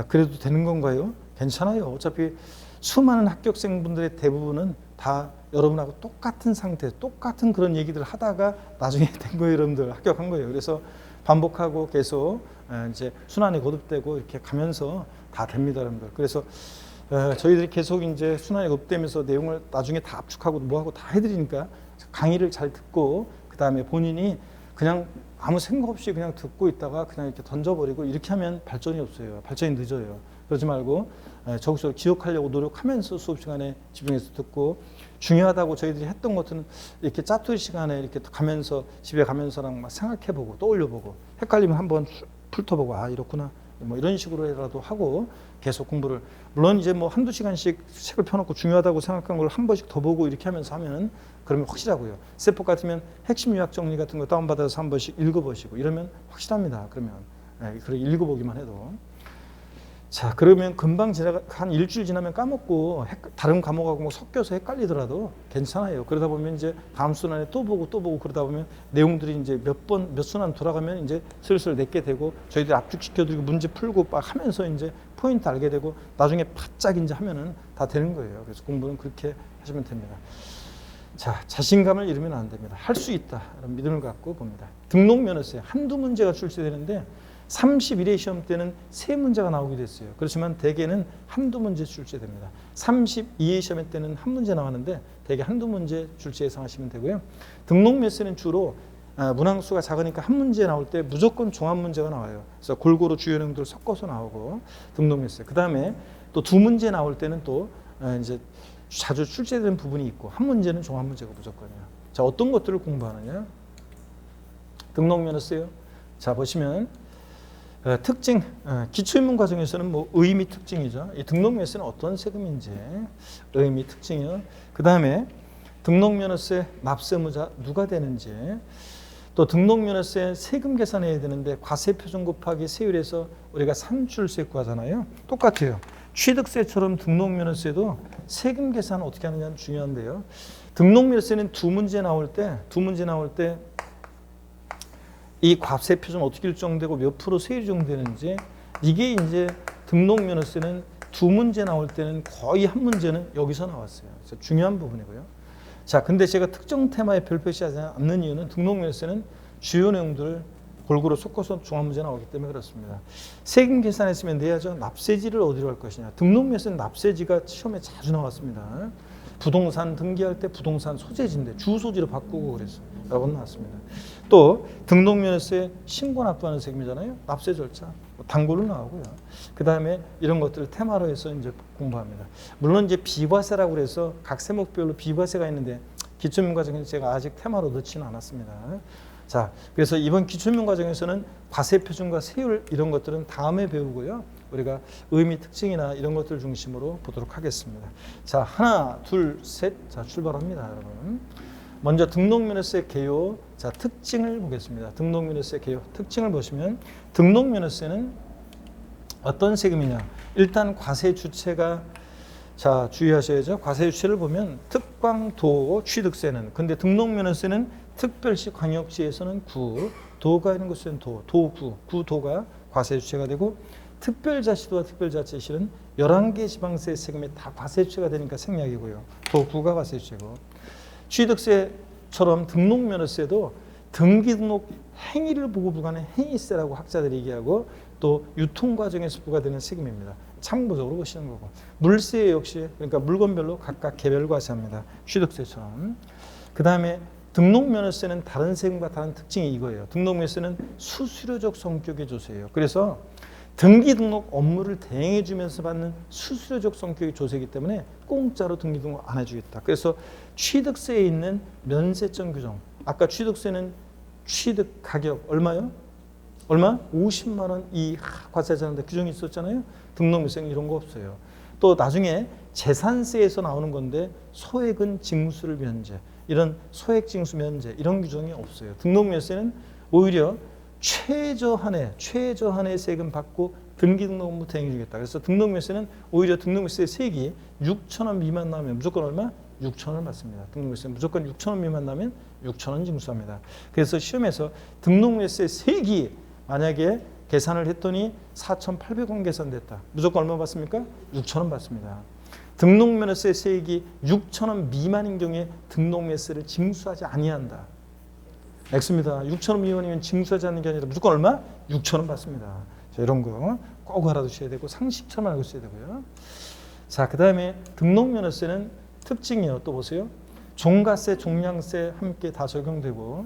그래도 되는 건가요? 괜찮아요. 어차피 수많은 합격생분들의 대부분은 다 여러분하고 똑같은 상태, 똑같은 그런 얘기들 하다가 나중에 된 거예요. 여러분들 합격한 거예요. 그래서 반복하고 계속 이제 순환이 거듭되고 이렇게 가면서 다 됩니다, 여러분들. 그래서 저희들이 계속 이제 순환이 거듭되면서 내용을 나중에 다 압축하고 뭐하고 다 해드리니까 강의를 잘 듣고 그 다음에 본인이 그냥 아무 생각 없이 그냥 듣고 있다가 그냥 이렇게 던져버리고 이렇게 하면 발전이 없어요. 발전이 늦어요. 그러지 말고 저기서 기억하려고 노력하면서 수업 시간에 집중해서 듣고 중요하다고 저희들이 했던 것들은 이렇게 짜투리 시간에 이렇게 가면서 집에 가면서랑 막 생각해보고 떠올려보고 헷갈리면 한번 훑어보고 이렇구나 뭐 이런 식으로라도 하고 계속 공부를 물론 이제 뭐 한두 시간씩 책을 펴놓고 중요하다고 생각한 걸 한 번씩 더 보고 이렇게 하면서 하면 그러면 확실하고요. 세법 같으면 핵심 요약 정리 같은 거 다운받아서 한 번씩 읽어보시고 이러면 확실합니다. 그러면 그렇게 읽어보기만 해도 자 그러면 금방 한 일주일 지나면 까먹고 다른 과목하고 뭐 섞여서 헷갈리더라도 괜찮아요. 그러다 보면 이제 다음 순환에 또 보고 그러다 보면 내용들이 이제 몇 순환 돌아가면 이제 슬슬 내게 되고 저희들이 압축시켜드리고 문제 풀고 막 하면서 이제 포인트 알게 되고 나중에 바짝 이제 하면은 다 되는 거예요. 그래서 공부는 그렇게 하시면 됩니다. 자, 자신감을 잃으면 안 됩니다. 할 수 있다. 이런 믿음을 갖고 봅니다. 등록면허세 한두 문제가 출제되는데 31회 시험 때는 3문제가 나오게 됐어요. 그렇지만 대개는 한두 문제 출제됩니다. 32회 시험 때는 한 문제 나왔는데 대개 한두 문제 출제 예상하시면 되고요. 등록면허세는 주로 문항수가 작으니까 한 문제 나올 때 무조건 종합 문제가 나와요. 그래서 골고루 주요 내용들 섞어서 나오고 등록면허세. 그 다음에 또 두 문제 나올 때는 또 이제 자주 출제되는 부분이 있고 한 문제는 종합 문제가 무조건이에요. 자 어떤 것들을 공부하느냐? 등록면허세요. 자 보시면 특징, 기초입문 과정에서는 뭐 의미 특징이죠. 이 등록면허세는 어떤 세금인지 의미 특징이요. 그 다음에 등록면허세 납세무자 누가 되는지 또 등록면허세 세금 계산해야 되는데 과세표준 곱하기 세율에서 우리가 산출세 구하잖아요. 똑같아요. 취득세처럼 등록면허세도 세금 계산 어떻게 하느냐는 중요한데요. 등록면허세는 두 문제 나올 때 이 과세표준 어떻게 일정되고 몇 프로 세율이 적용되는지 이게 이제 등록면허세는 두 문제 나올 때는 거의 한 문제는 여기서 나왔어요. 그래서 중요한 부분이고요. 자, 근데 제가 특정 테마에 별표시하지 않는 이유는 등록면허세는 주요 내용들을 골고루 섞어서 종합문제 나오기 때문에 그렇습니다. 세금 계산했으면 내야죠. 납세지를 어디로 할 것이냐. 등록면허세는 납세지가 시험에 자주 나왔습니다. 부동산 등기할 때 부동산 소재지인데 주소지로 바꾸고 그래서 여러 번 나왔습니다. 또 등록면허세 신고 납부하는 세금이잖아요. 납세 절차 단골로 나오고요. 그 다음에 이런 것들을 테마로 해서 이제 공부합니다. 물론 이제 비과세라고 그래서 각 세목별로 비과세가 있는데 기초입문 과정에서 제가 아직 테마로 넣지는 않았습니다. 자, 그래서 이번 기초입문 과정에서는 과세표준과 세율 이런 것들은 다음에 배우고요. 우리가 의미 특징이나 이런 것들 중심으로 보도록 하겠습니다. 자, 하나, 둘, 셋. 자, 출발합니다, 여러분. 먼저 등록면허세 개요. 자, 특징을 보겠습니다. 등록면허세 개요. 특징을 보시면 등록면허세는 어떤 세금이냐. 일단 과세 주체가 자, 주의하셔야죠. 과세 주체를 보면 특광, 도, 취득세는 근데 등록면허세는 특별시, 광역시에서는 구, 도가 있는 곳에는 도, 도구, 구도가 과세 주체가 되고 특별자치도와 특별자치시는 11개 지방세 세금이 다 과세 주체가 되니까 생략이고요. 도구가 과세 주체고 취득세처럼 등록면허세도 등기등록 행위를 보고 부과하는 행위세라고 학자들이 얘기하고 또 유통과정에서 부과되는 세금입니다. 참고적으로 보시는 거고 물세 역시 그러니까 물건별로 각각 개별 과세합니다. 취득세처럼. 그 다음에 등록면허세는 다른 세금과 다른 특징이 이거예요. 등록면허세는 수수료적 성격의 조세예요. 그래서 등기 등록 업무를 대행해 주면서 받는 수수료적 성격의 조세이기 때문에 공짜로 등기 등록 안 해주겠다. 그래서 취득세에 있는 면세점 규정. 아까 취득세는 취득 가격 얼마요? 얼마? 50만 원 이 과세자한테 규정이 있었잖아요. 등록면세는 이런 거 없어요. 또 나중에 재산세에서 나오는 건데 소액은 징수를 면제, 이런 소액 징수 면제 이런 규정이 없어요. 등록면세는 오히려 최저한의 세금 받고 등기 등록 업무 대행해 주겠다. 그래서 등록면세는 오히려 등록면세 세액이 6,000원 미만 나오면 무조건 얼마? 6,000원 받습니다. 등록면세 무조건 6,000원 미만 나면 6,000원 징수합니다. 그래서 시험에서 등록면세 세액이 만약에 계산을 했더니 4,800원 계산됐다. 무조건 얼마 받습니까? 6,000원 받습니다. 등록면허세 세액이 6,000원 미만인 경우에 등록면세를 징수하지 아니한다. X입니다. 6,000원 미만이면 징수하지 않는 게 아니라 무조건 얼마? 6,000원 받습니다. 자, 이런 거 꼭 알아두셔야 되고 상식처럼 알고 있어야 되고요. 자, 그 다음에 등록면허세는 특징이요. 또 보세요. 종가세, 종량세 함께 다 적용되고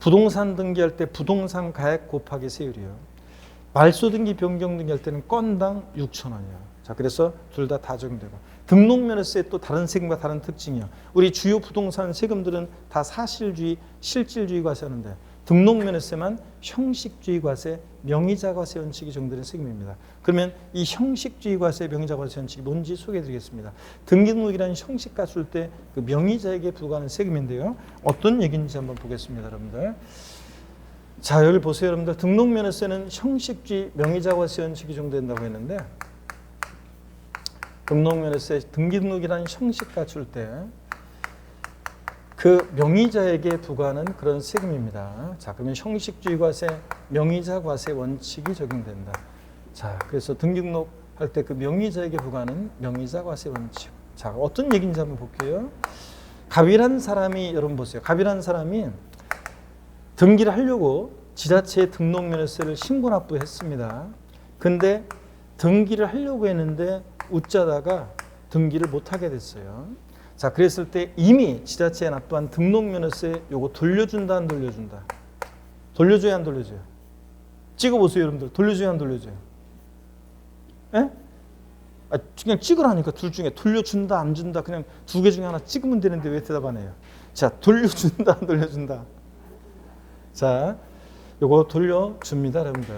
부동산 등기할 때 부동산 가액 곱하기 세율이요. 말소 등기, 변경 등기할 때는 건당 6,000원이요. 자, 그래서 둘 다 적용되고 등록면허세 또 다른 세금과 다른 특징이요. 우리 주요 부동산 세금들은 다 사실주의, 실질주의 과세하는데 등록면허세만 형식주의 과세, 명의자 과세 원칙이 적용되는 세금입니다. 그러면 이 형식주의 과세, 명의자 과세 원칙이 뭔지 소개해드리겠습니다. 등기등록이라는 형식가 쓸 때 그 명의자에게 부과하는 세금인데요. 어떤 얘기인지 한번 보겠습니다, 여러분들. 자, 여기 보세요, 여러분들. 등록면허세는 형식주의, 명의자 과세 원칙이 적용된다고 했는데 등록면허세, 등기등록이라는 형식가 줄 때 그 명의자에게 부과하는 그런 세금입니다. 자, 그러면 형식주의 과세, 명의자 과세 원칙이 적용된다. 자, 그래서 등기등록 할 때 그 명의자에게 부과하는 명의자 과세 원칙. 자, 어떤 얘기인지 한번 볼게요. 갑이라는 사람이, 여러분 보세요. 갑이라는 사람이 등기를 하려고 지자체에 등록면허세를 신고납부했습니다. 근데 등기를 하려고 했는데 웃자다가 등기를 못하게 됐어요. 자, 그랬을 때 이미 지자체에 납부한 등록면허세 요거 돌려준다, 안 돌려준다? 돌려줘야, 안 돌려줘요? 찍어보세요, 여러분들. 돌려줘야, 안 돌려줘요? 예? 아, 그냥 찍으라니까. 둘 중에 돌려준다, 안 준다. 그냥 두 개 중에 하나 찍으면 되는데 왜 대답 안 해요? 자, 돌려준다, 안 돌려준다? 자, 요거 돌려줍니다, 여러분들.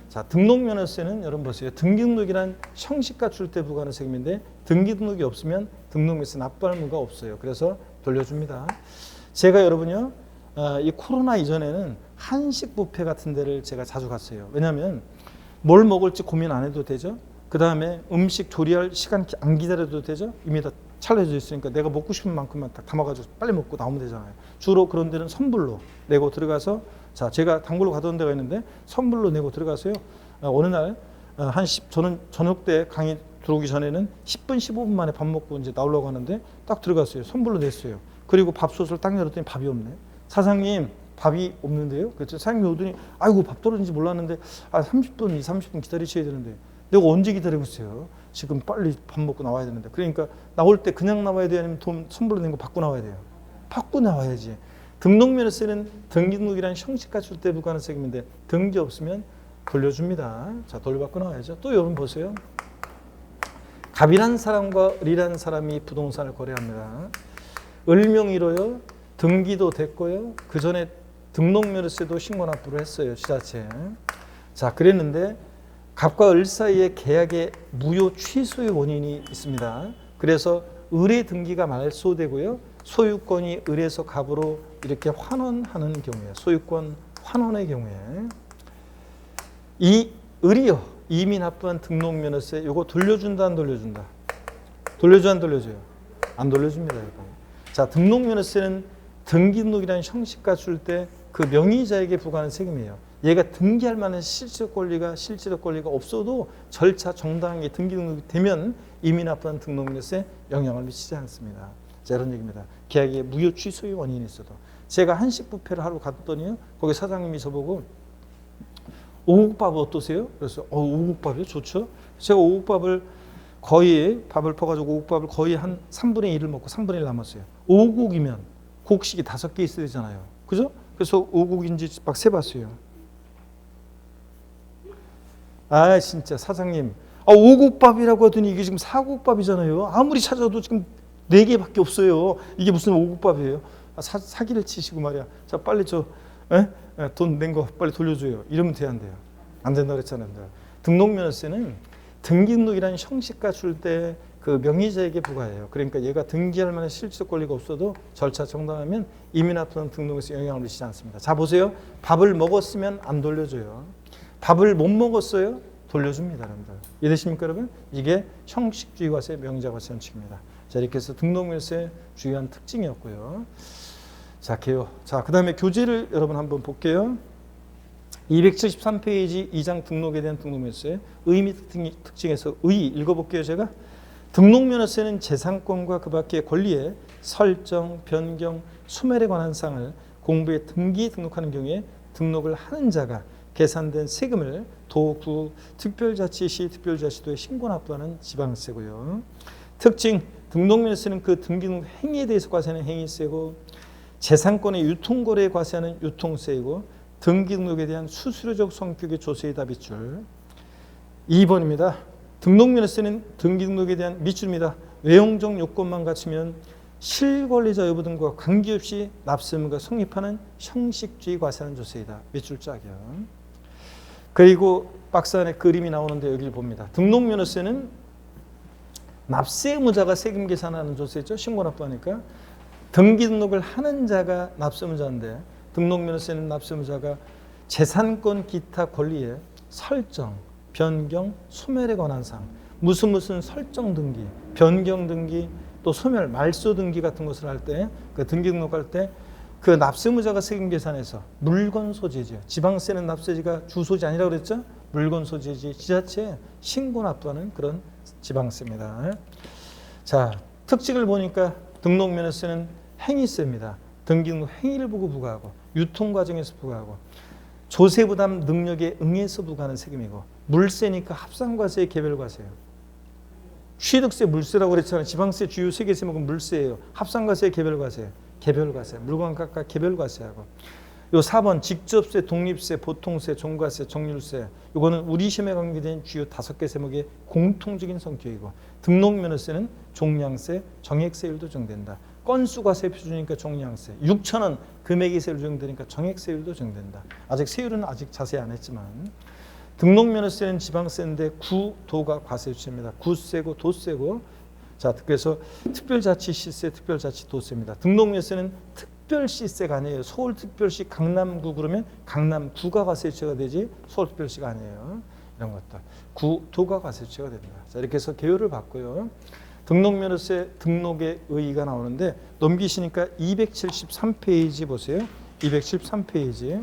자, 등록면허세는 여러분 보세요. 등기등록이란 형식가 줄 때 부과하는 세금인데 등기등록이 없으면 등록면허세 납부할 의무가 없어요. 그래서 돌려줍니다. 제가 여러분요, 이 코로나 이전에는 한식 뷔페 같은 데를 제가 자주 갔어요. 왜냐하면 뭘 먹을지 고민 안 해도 되죠. 그 다음에 음식 조리할 시간 안 기다려도 되죠. 이미 다 차려져 있으니까 내가 먹고 싶은 만큼만 딱 담아가지고 빨리 먹고 나오면 되잖아요. 주로 그런 데는 선불로 내고 들어가서, 자, 제가 단골로 가던 데가 있는데 선불로 내고 들어가서요. 어느 날 저는 저녁 때 강의 들어오기 전에는 10분 15분 만에 밥 먹고 이제 나오려고 하는데 딱 들어갔어요. 선불로 냈어요. 그리고 밥솥을 딱 열었더니 밥이 없네. 사장님, 밥이 없는데요? 그랬더니 사장님이 오더니 아이고, 밥 떨어진지 몰랐는데 30분, 30분 기다리셔야 되는데 내가 언제 기다리고 있어요? 지금 빨리 밥 먹고 나와야 되는데. 그러니까 나올 때 그냥 나와야 돼요? 아니면 돈 선불로 낸 거 받고 나와야 돼요? 받고 나와야지. 등록면허세는 등기등록이라는 형식가 줄 때 부과하는 세금인데 등기 없으면 돌려줍니다. 자, 돌려받고 나와야죠. 또 여러분 보세요. 갑이라는 사람과 을이라는 사람이 부동산을 거래합니다. 을명의로요. 등기도 됐고요. 그 전에 등록면허세도 신고납부를 했어요, 지자체에. 자, 그랬는데 갑과 을 사이에 계약의 무효 취소의 원인이 있습니다. 그래서 을의 등기가 말소되고요. 소유권이 을에서 갑으로 이렇게 환원하는 경우에, 소유권 환원의 경우에 이 을이요, 이미 납부한 등록면허세 요거 돌려준다, 안 돌려준다? 돌려줘, 안 돌려줘요? 안 돌려줍니다, 여러분. 자, 등록면허세는 등기등록이라는 형식가 줄 때 그 명의자에게 부과하는 세금이에요. 얘가 등기할 만한 실질적 권리가 없어도 절차 정당하게 등기등록이 되면 이미 납부한 등록면허세에 영향을 미치지 않습니다. 자, 이런 얘기입니다. 계약의 무효 취소의 원인이 있어도. 제가 한식 뷔페를 하러 갔더니요, 거기 사장님이 저보고 오곡밥 어떠세요? 그래서 오곡밥이요? 좋죠. 제가 오곡밥을 거의 밥을 퍼가지고 오곡밥을 거의 한 3분의 1을 먹고 3분의 1 남았어요. 오곡이면 곡식이 5개 있어야 되잖아요. 그죠? 그래서 오곡인지 막 세봤어요. 아 진짜 사장님 5국밥이라고 하더니 이게 지금 4국밥이잖아요. 아무리 찾아도 지금 4개밖에 없어요. 이게 무슨 5국밥이에요. 사기를 치시고 말이야. 자 빨리 돈 낸 거 빨리 돌려줘요. 이러면 돼야 안 돼요. 안 된다고 그랬잖아요. 등록면허세는 등기등록이라는 형식가 줄 때 그 명의자에게 부과해요. 그러니까 얘가 등기할 만한 실질적 권리가 없어도 절차 정당하면 이민화 또는 등록에서 영향을 미치지 않습니다. 자 보세요. 밥을 먹었으면 안 돌려줘요. 밥을 못 먹었어요? 돌려줍니다. 여러분들. 이해되십니까 여러분? 이게 형식주의 과세, 명의자 과세 원칙입니다. 자 이렇게 해서 등록면허세의 중요한 특징이었고요. 자 개요. 자 그다음에 교재를 여러분 한번 볼게요. 273페이지 2장 등록에 대한 등록면허세 의미 특징에서 의 읽어볼게요. 제가 등록면허세는 재산권과 그 밖의 권리의 설정, 변경, 소멸에 관한 사항을 공부에 등기 등록하는 경우에 등록을 하는 자가 계산된 세금을 도, 구, 특별자치시, 특별자치도에 신고 납부하는 지방세고요. 특징 등록면허세는 그 등기 등록 행위에 대해서 과세하는 행위세고 재산권의 유통거래에 과세하는 유통세이고 등기 등록에 대한 수수료적 성격의 조세이다 밑줄. 2번입니다. 등록면허세는 등기 등록에 대한 밑줄입니다. 외형적 요건만 갖추면 실권리자 여부 등과 관계없이 납세 의무가 성립하는 형식주의 과세하는 조세이다. 밑줄 짝이요. 그리고 박스 안에 그림이 나오는데 여기를 봅니다. 등록면허세는 납세 의무자가 세금 계산하는 조세죠. 신고 납부하니까. 등기 등록을 하는 자가 납세 의무자인데 등록면허세는 납세 의무자가 재산권 기타 권리의 설정, 변경, 소멸에 관한 사항, 무슨 설정 등기, 변경 등기, 또 소멸, 말소 등기 같은 것을 할 때, 그 등기 등록할 때 그 납세 의무자가 세금 계산해서 물건 소재지, 지방세는 납세지가 주소지 아니라고 그랬죠? 물건 소재지, 지자체에 신고 납부하는 그런 지방세입니다. 자, 특징을 보니까 등록면허세는 행위세입니다. 등기 등록 행위를 보고 부과하고, 유통 과정에서 부과하고, 조세 부담 능력에 응해서 부과하는 세금이고, 물세니까 합산과세, 개별과세예요. 취득세, 물세라고 그랬잖아요. 지방세 주요 3개 세목은 물세예요. 합산과세, 개별과세, 개별과세, 물건 각각 개별과세하고. 요 4번 직접세, 독립세, 보통세, 종가세, 정률세. 요거는 우리 시험에 관계된 주요 5개 세목의 공통적인 성격이고, 등록면허세는 종량세, 정액세율도 정된다. 건수과세 표준이니까 종량세, 6,000원 금액이 세율 정되니까 정액세율도 정된다. 아직 세율은 아직 자세히 안 했지만 등록면허세는 지방세인데 구도가 과세주체입니다. 구세고 도세고. 자 그래서 특별자치시세, 특별자치도세입니다. 등록면허세는 특별시세가 아니에요. 서울특별시 강남구 그러면 강남구가 과세주체가 되지 서울특별시가 아니에요. 이런 것들 구도가 과세주체가 됩니다. 자 이렇게 해서 개요를 봤고요. 등록면허세 등록의 의의가 나오는데 넘기시니까 273페이지 보세요. 273페이지.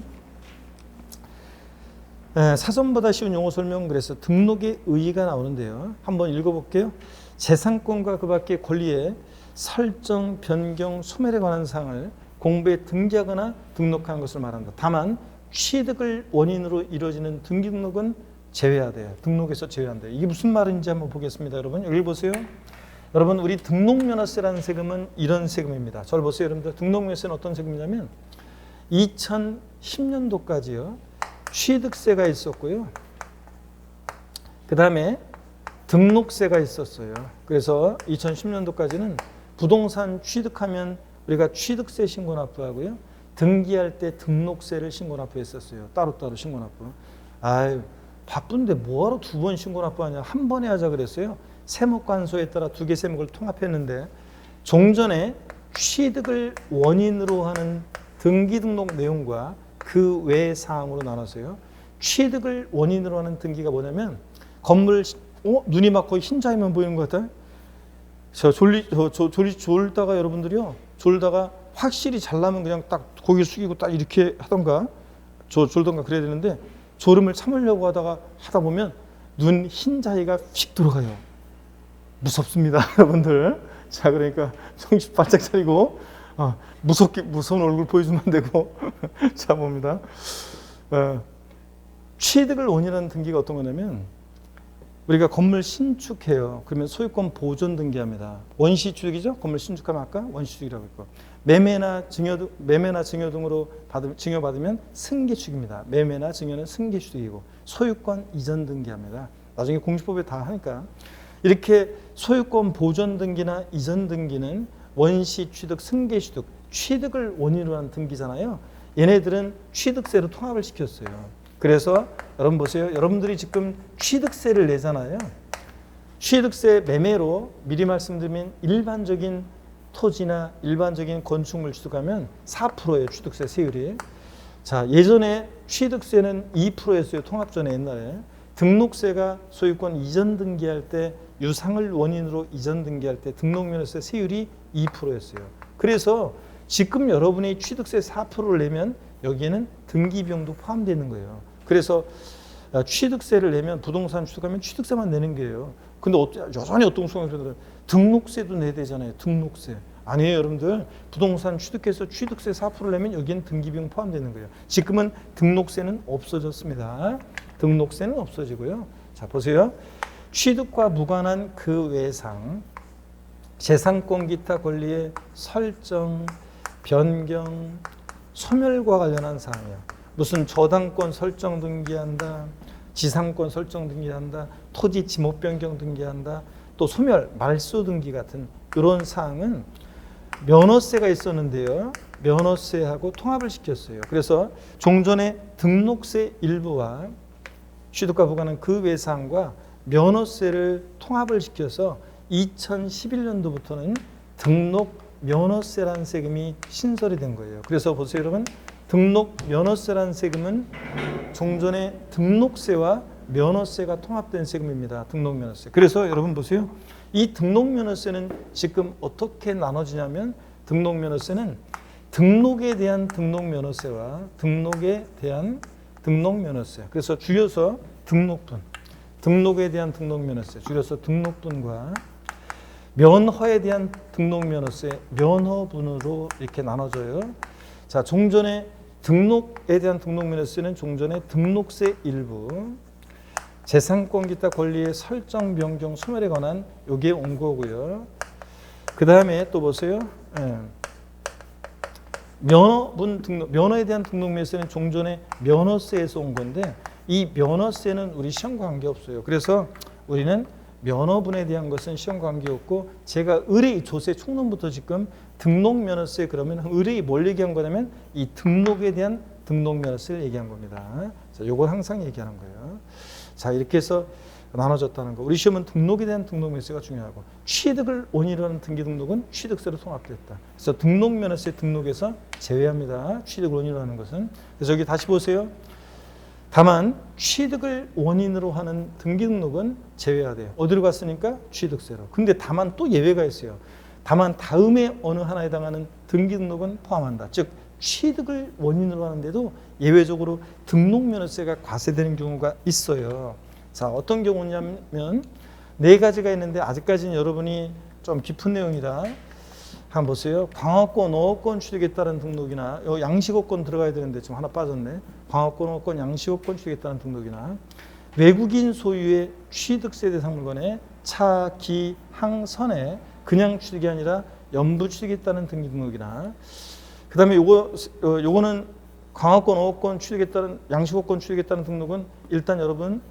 사전보다 쉬운 용어 설명 그래서 등록의 의의가 나오는데요. 한번 읽어볼게요. 재산권과 그 밖의 권리의 설정, 변경, 소멸에 관한 사항을 공부에 등기하거나 등록하는 것을 말한다. 다만 취득을 원인으로 이루어지는 등기 등록은 제외하돼요. 등록에서 제외한다. 이게 무슨 말인지 한번 보겠습니다. 여러분 여기 보세요. 여러분 우리 등록면허세라는 세금은 이런 세금입니다. 저를 보세요. 여러분들 등록면허세는 어떤 세금이냐면 2010년도까지요. 취득세가 있었고요. 그 다음에 등록세가 있었어요. 그래서 2010년도까지는 부동산 취득하면 우리가 취득세 신고 납부하고요. 등기할 때 등록세를 신고 납부했었어요. 따로따로 신고 납부. 아유 바쁜데 뭐하러 2번 신고 납부하냐. 한 번에 하자 그랬어요. 세목관소에 따라 2개 세목을 통합했는데 종전에 취득을 원인으로 하는 등기 등록 내용과 그 외의 사항으로 나눠서요. 취득을 원인으로 하는 등기가 뭐냐면 건물 눈이 막 거의 흰자위만 보이는 것 같아요. 졸다가 여러분들이요. 졸다가 확실히 잘나면 그냥 딱 고개 숙이고 딱 이렇게 하던가 졸던가 그래야 되는데 졸음을 참으려고 하다 보면 눈 흰자위가 휙 들어가요. 무섭습니다, 여러분들. 자, 그러니까 정신 바짝 차리고 무서운 얼굴 보여주면 안 되고 자 봅니다. 취득을 원인하는 등기가 어떤 거냐면 우리가 건물 신축해요. 그러면 소유권 보존 등기합니다. 원시 취득이죠. 건물 신축하면 아까 원시 취득이라고 했고, 매매나 증여 등으로 증여받으면 승계 취득입니다. 매매나 증여는 승계 취득이고, 소유권 이전 등기합니다. 나중에 공시법에 다 하니까. 이렇게 소유권 보존 등기나 이전 등기는 원시 취득, 승계 취득, 취득을 원인으로 한 등기잖아요. 얘네들은 취득세로 통합을 시켰어요. 그래서 여러분 보세요. 여러분들이 지금 취득세를 내잖아요. 취득세 매매로 미리 말씀드리면 일반적인 토지나 일반적인 건축물 취득하면 4%예요. 취득세 세율이. 자, 예전에 취득세는 2%였어요. 통합 전에 옛날에. 등록세가 소유권 이전 등기할 때 유상을 원인으로 이전 등기할 때 등록면허세 세율이 2%였어요. 그래서 지금 여러분이 취득세 4%를 내면 여기에는 등기비용도 포함되는 거예요. 그래서 취득세를 내면 부동산 취득하면 취득세만 내는 거예요. 근데 여전히 어떤 순간들은 등록세도 내야 되잖아요. 등록세. 아니에요, 여러분들. 부동산 취득해서 취득세 4%를 내면 여기는 등기비용 포함되는 거예요. 지금은 등록세는 없어졌습니다. 등록세는 없어지고요. 자, 보세요. 취득과 무관한 그 외상, 재산권 기타 권리의 설정, 변경, 소멸과 관련한 사항이에요. 무슨 저당권 설정 등기한다, 지상권 설정 등기한다, 토지 지목 변경 등기한다, 또 소멸, 말소 등기 같은 이런 사항은 면허세가 있었는데요. 면허세하고 통합을 시켰어요. 그래서 종전의 등록세 일부와 취득과 무관한 그 외상과 면허세를 통합을 시켜서 2011년도부터는 등록 면허세라는 세금이 신설이 된 거예요. 그래서 보세요, 여러분. 등록 면허세라는 세금은 종전의 등록세와 면허세가 통합된 세금입니다. 등록 면허세. 그래서 여러분 보세요. 이 등록 면허세는 지금 어떻게 나눠지냐면 등록 면허세는 등록에 대한 등록 면허세와 등록에 대한 등록 면허세. 그래서 줄여서 등록분. 등록에 대한 등록 면허세. 줄여서 등록분과 면허에 대한 등록 면허세, 면허분으로 이렇게 나눠져요. 자, 종전의 등록에 대한 등록 면허세는 종전의 등록세 일부, 재산권 기타 권리의 설정, 변경, 소멸에 관한 여기에 온 거고요. 그 다음에 또 보세요. 면허분 등록, 면허에 대한 등록 면허세는 종전의 면허세에서 온 건데 이 면허세는 우리 시험과 관계없어요. 그래서 우리는 면허분에 대한 것은 시험 관계없고 제가 의뢰 조세 총론부터 지금 등록 면허세 그러면 의뢰이 뭘 얘기한 거냐면 이 등록에 대한 등록 면허세를 얘기한 겁니다. 자, 요걸 항상 얘기하는 거예요. 자, 이렇게 해서 나눠졌다는 거. 우리 시험은 등록에 대한 등록 면허세가 중요하고 취득을 원인으로 하는 등기 등록은 취득세로 통합됐다. 그래서 등록 면허세 등록에서 제외합니다. 취득을 원인으로 하는 것은. 그래서 여기 다시 보세요. 다만 취득을 원인으로 하는 등기 등록은 제외해야 돼요. 어디로 갔으니까 취득세로. 근데 다만 또 예외가 있어요. 다만 다음에 어느 하나에 해당하는 등기 등록은 포함한다. 즉 취득을 원인으로 하는데도 예외적으로 등록 면허세가 과세되는 경우가 있어요. 자, 어떤 경우냐면 네 가지가 있는데 아직까지는 여러분이 좀 깊은 내용이라 한번 보세요. 광업권, 어업권 취득에 따른 등록이나 양식업권 들어가야 되는데 지금 하나 빠졌네. 광업권, 어업권, 양식업권 취득에 따른 등록이나 외국인 소유의 취득세 대상 물건의 차, 기, 항, 선에 그냥 취득이 아니라 연부 취득에 따른 등기 등록이나 그 다음에 요거는 광업권, 어업권 취득에 따른 양식업권 취득에 따른 등록은 일단 여러분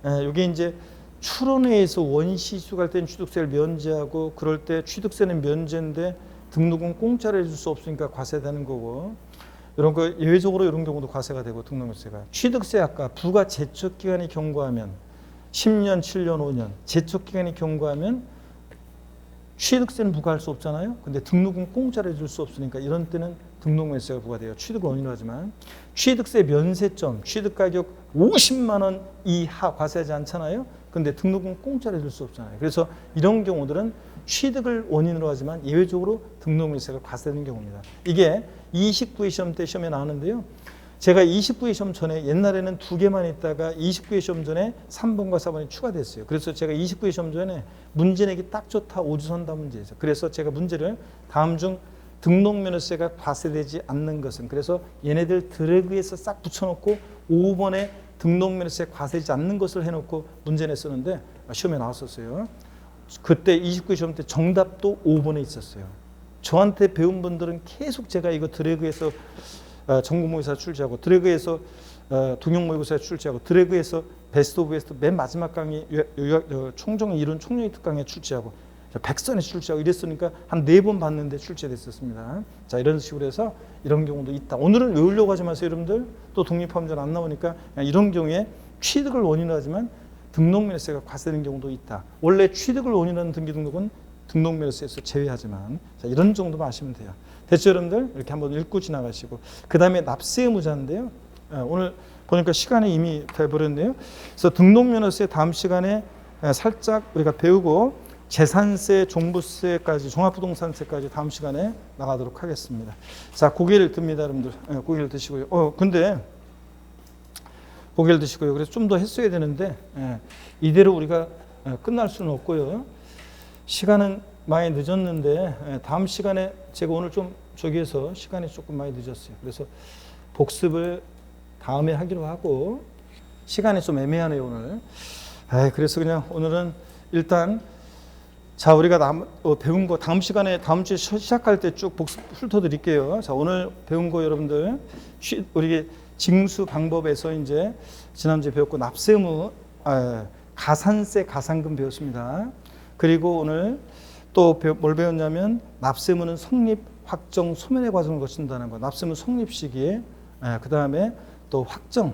요게 이제 출원회에서 원시 취득할 때는 취득세를 면제하고 그럴 때 취득세는 면제인데 등록은 공짜로 해줄 수 없으니까 과세되는 거고 이런 거 예외적으로 이런 경우도 과세가 되고 등록세가 취득세 아까 부가 제척기간이 경과하면 10년, 7년, 5년 제척기간이 경과하면 취득세는 부과할 수 없잖아요. 근데 등록은 공짜로 해줄 수 없으니까 이런 때는 등록면세가 부과돼요. 취득을 원인으로 하지만 취득세 면세점 취득가격 50만 원 이하 과세하지 않잖아요. 근데 등록은 공짜로 해줄 수 없잖아요. 그래서 이런 경우들은 취득을 원인으로 하지만 예외적으로 등록면세가 과세되는 경우입니다. 이게 29회 시험 때 시험에 나왔는데요. 제가 29회 시험 전에 옛날에는 2개만 있다가 29회 시험 전에 3번과 4번이 추가됐어요. 그래서 제가 29회 시험 전에 문제 내기 딱 좋다 오주선다 문제에서 그래서 제가 문제를 다음 중 등록면허세가 과세되지 않는 것은 그래서 얘네들 드래그해서 싹 붙여놓고 5번에 등록면허세 과세되지 않는 것을 해놓고 문제 냈었는데 시험에 나왔었어요. 그때 29 시험 때 정답도 5번에 있었어요. 저한테 배운 분들은 계속 제가 이거 드래그에서 전국모의고사 출제하고 드래그에서 동영모의고사 출제하고 드래그에서 베스트 오브 베스트 맨 마지막 강의 총정 이론 총정의 특강에 출제하고 백선에 출제하고 이랬으니까 한 4번 봤는데 출제됐었습니다. 자, 이런 식으로 해서 이런 경우도 있다. 오늘은 외우려고 하지 마세요, 여러분들. 또 독립함전 안 나오니까 이런 경우에 취득을 원인으로 하지만 등록면허세가 과세되는 경우도 있다. 원래 취득을 원인으로 하는 등기 등록은 등록면허세에서 제외하지만 자, 이런 정도만 아시면 돼요. 됐죠, 여러분들? 이렇게 한번 읽고 지나가시고 그 다음에 납세 의무자인데요. 오늘 보니까 시간이 이미 돼버렸네요. 그래서 등록면허세 다음 시간에 살짝 우리가 배우고 재산세, 종부세까지 종합부동산세까지 다음 시간에 나가도록 하겠습니다. 자, 고개를 듭니다, 여러분들. 고개를 드시고요. 근데 고개를 드시고요. 그래서 좀 더 했어야 되는데 이대로 우리가 끝날 수는 없고요. 시간은 많이 늦었는데 다음 시간에 제가 오늘 좀 저기에서 시간이 조금 많이 늦었어요. 그래서 복습을 다음에 하기로 하고 시간이 좀 애매하네요, 오늘. 그래서 그냥 오늘은 일단 자, 우리가 배운 거 다음 시간에 다음 주에 시작할 때 쭉 복습 훑어드릴게요. 자, 오늘 배운 거 여러분들 우리 징수 방법에서 이제 지난주에 배웠고 납세 의무, 가산세, 가산금 배웠습니다. 그리고 오늘 또 뭘 배웠냐면 납세 의무는 성립, 확정, 소멸의 과정을 거친다는 거. 납세 의무 성립 시기에 그 다음에 또 확정,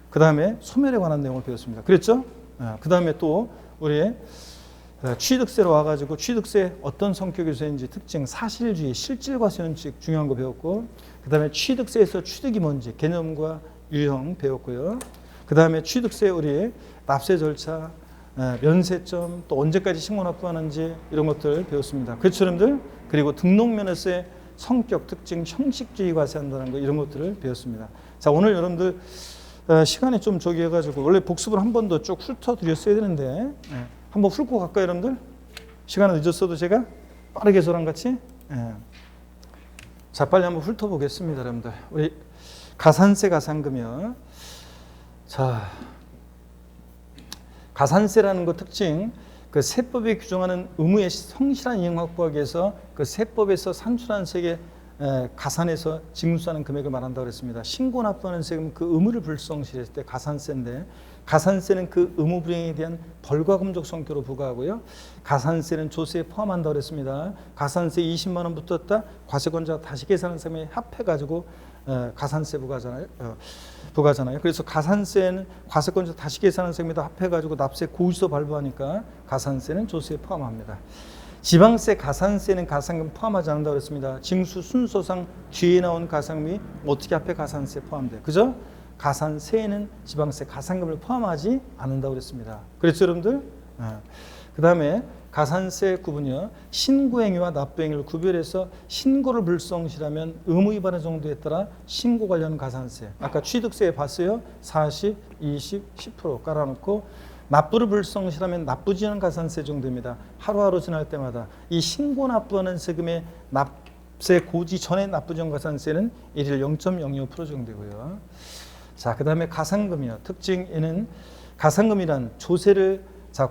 그 다음에 소멸에 관한 내용을 배웠습니다. 그랬죠? 그 다음에 또 우리 취득세로 와가지고 취득세 어떤 성격의 세인지 특징, 사실주의, 실질과세 원칙 중요한 거 배웠고 그 다음에 취득세에서 취득이 뭔지 개념과 유형 배웠고요. 그 다음에 취득세 우리 납세 절차, 면세점, 또 언제까지 신고 납부하는지 이런 것들 배웠습니다. 그렇죠, 여러분들? 그리고 등록면허세 성격, 특징, 형식주의 과세한다는 거 이런 것들을 배웠습니다. 자, 오늘 여러분들 시간이 좀 저기 해가지고 원래 복습을 한 번 더 쭉 훑어드렸어야 되는데 한번 훑고 갈까요, 여러분들? 시간은 늦었어도 제가 빠르게 저랑 같이 자, 빨리 한번 훑어보겠습니다, 여러분들. 우리 가산세, 가산금이요. 자, 가산세라는 거 특징, 그 세법에 규정하는 의무의 성실한 이행 확보하기 위해서 그 세법에서 산출한 세액의 가산해서 징수하는 금액을 말한다고 그랬습니다. 신고 납부하는 세금은 그 의무를 불성실했을 때 가산세인데 가산세는 그 의무 불이행에 대한 벌과금적 성격으로 부과하고요. 가산세는 조세에 포함한다고 그랬습니다. 가산세 20만 원 붙었다. 과세권자가 다시 계산한 세금에 합해가지고 가산세 부과잖아요. 그래서 가산세는 과세권자 다시 계산한 세금에다 합해가지고 납세 고지서 발부하니까 가산세는 조세에 포함합니다. 지방세, 가산세는 가산금 포함하지 않는다고 그랬습니다. 징수 순서상 뒤에 나온 가산금이 어떻게 앞에 가산세 포함돼요? 그죠? 가산세에는 지방세, 가산금을 포함하지 않는다고 그랬습니다. 그렇죠, 여러분들? 그 다음에 가산세 구분이요. 신고행위와 납부행위를 구별해서 신고를 불성실하면 의무 위반의 정도에 따라 신고 관련 가산세. 아까 취득세 봤어요? 40, 20, 10% 깔아놓고 납부를 불성실하면 납부지 않은 가산세 정도입니다. 하루하루 지날 때마다 이 신고 납부하는 세금의 납세 고지 전에 납부지 않은 가산세는 일일 0.025% 정도고요. 자, 그 다음에 가산금이요. 특징에는 가산금이란 조세를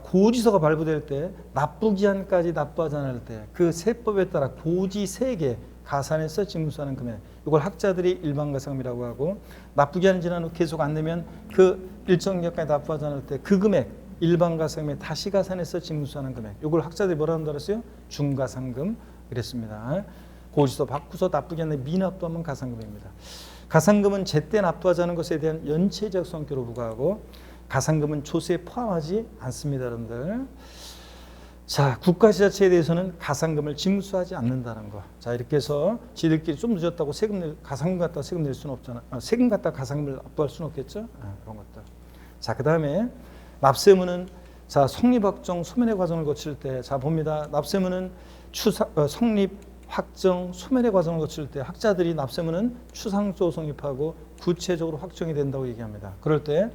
고지서가 발부될 때 납부기한까지 납부하지 않을 때 그 세법에 따라 고지 세액에 가산해서 징수하는 금액, 이걸 학자들이 일반 가산금이라고 하고 납부기한이 지난 후 계속 안 내면 그 일정 기간까지 납부하지 않을 때 그 금액 일반 가산금에 다시 가산해서 징수하는 금액, 이걸 학자들이 뭐라 한다고 그랬어요? 중가산금 그랬습니다. 고지서 받고서 납부기한 내 미납부하면 가산금입니다. 가산금은 제때 납부하지 않은 것에 대한 연체적 성격으로 부과하고 가산금은 조세에 포함하지 않습니다, 여러분들. 자, 국가지자체에 대해서는 가산금을 징수하지 않는다는 거. 자, 이렇게 해서 지들끼리 좀 늦었다고 가산금 갖다 세금 낼 수는 없잖아. 세금 갖다 가산금을 납부할 수는 없겠죠. 그런 것들. 자, 그 다음에 납세의무는 성립, 확정, 소멸의 과정을 거칠 때, 봅니다. 납세의무는 성립, 확정, 소멸의 과정을 거칠 때 학자들이 납세의무는 추상적으로 성립하고 구체적으로 확정이 된다고 얘기합니다. 그럴 때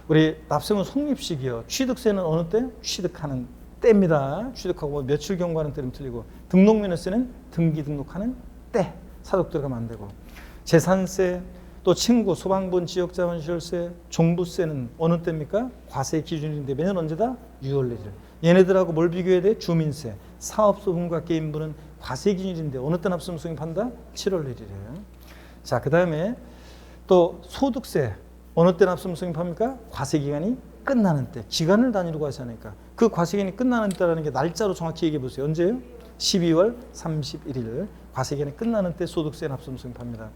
우리 납세의무 성립식이요. 취득세는 어느 때? 취득하는 때입니다. 취득하고 며칠 경과하는 때는 틀리고, 등록면허세는 등기 등록하는 때, 사독 들어가면 안 되고, 재산세, 또 친구, 소방분, 지역자원 시설세, 종부세는 어느 때입니까? 과세 기준인데 매년 언제다? 6월 1일. 얘네들하고 뭘 비교해야 돼? 주민세, 사업소분과 개인분은 과세 기준인데 어느 때 납세금 성립한다? 7월 1일이에요. 자, 그 다음에 또 소득세 어느 때 납세금 성립합니까? 과세 기간이 끝나는 때. 기간을 단위로 과세하니까 그 과세 기간이 끝나는 때라는 게 날짜로 정확히 얘기해 보세요. 언제예요? 12월 31일. 과세 기간이 끝나는 때 소득세 납세금 성립합니다.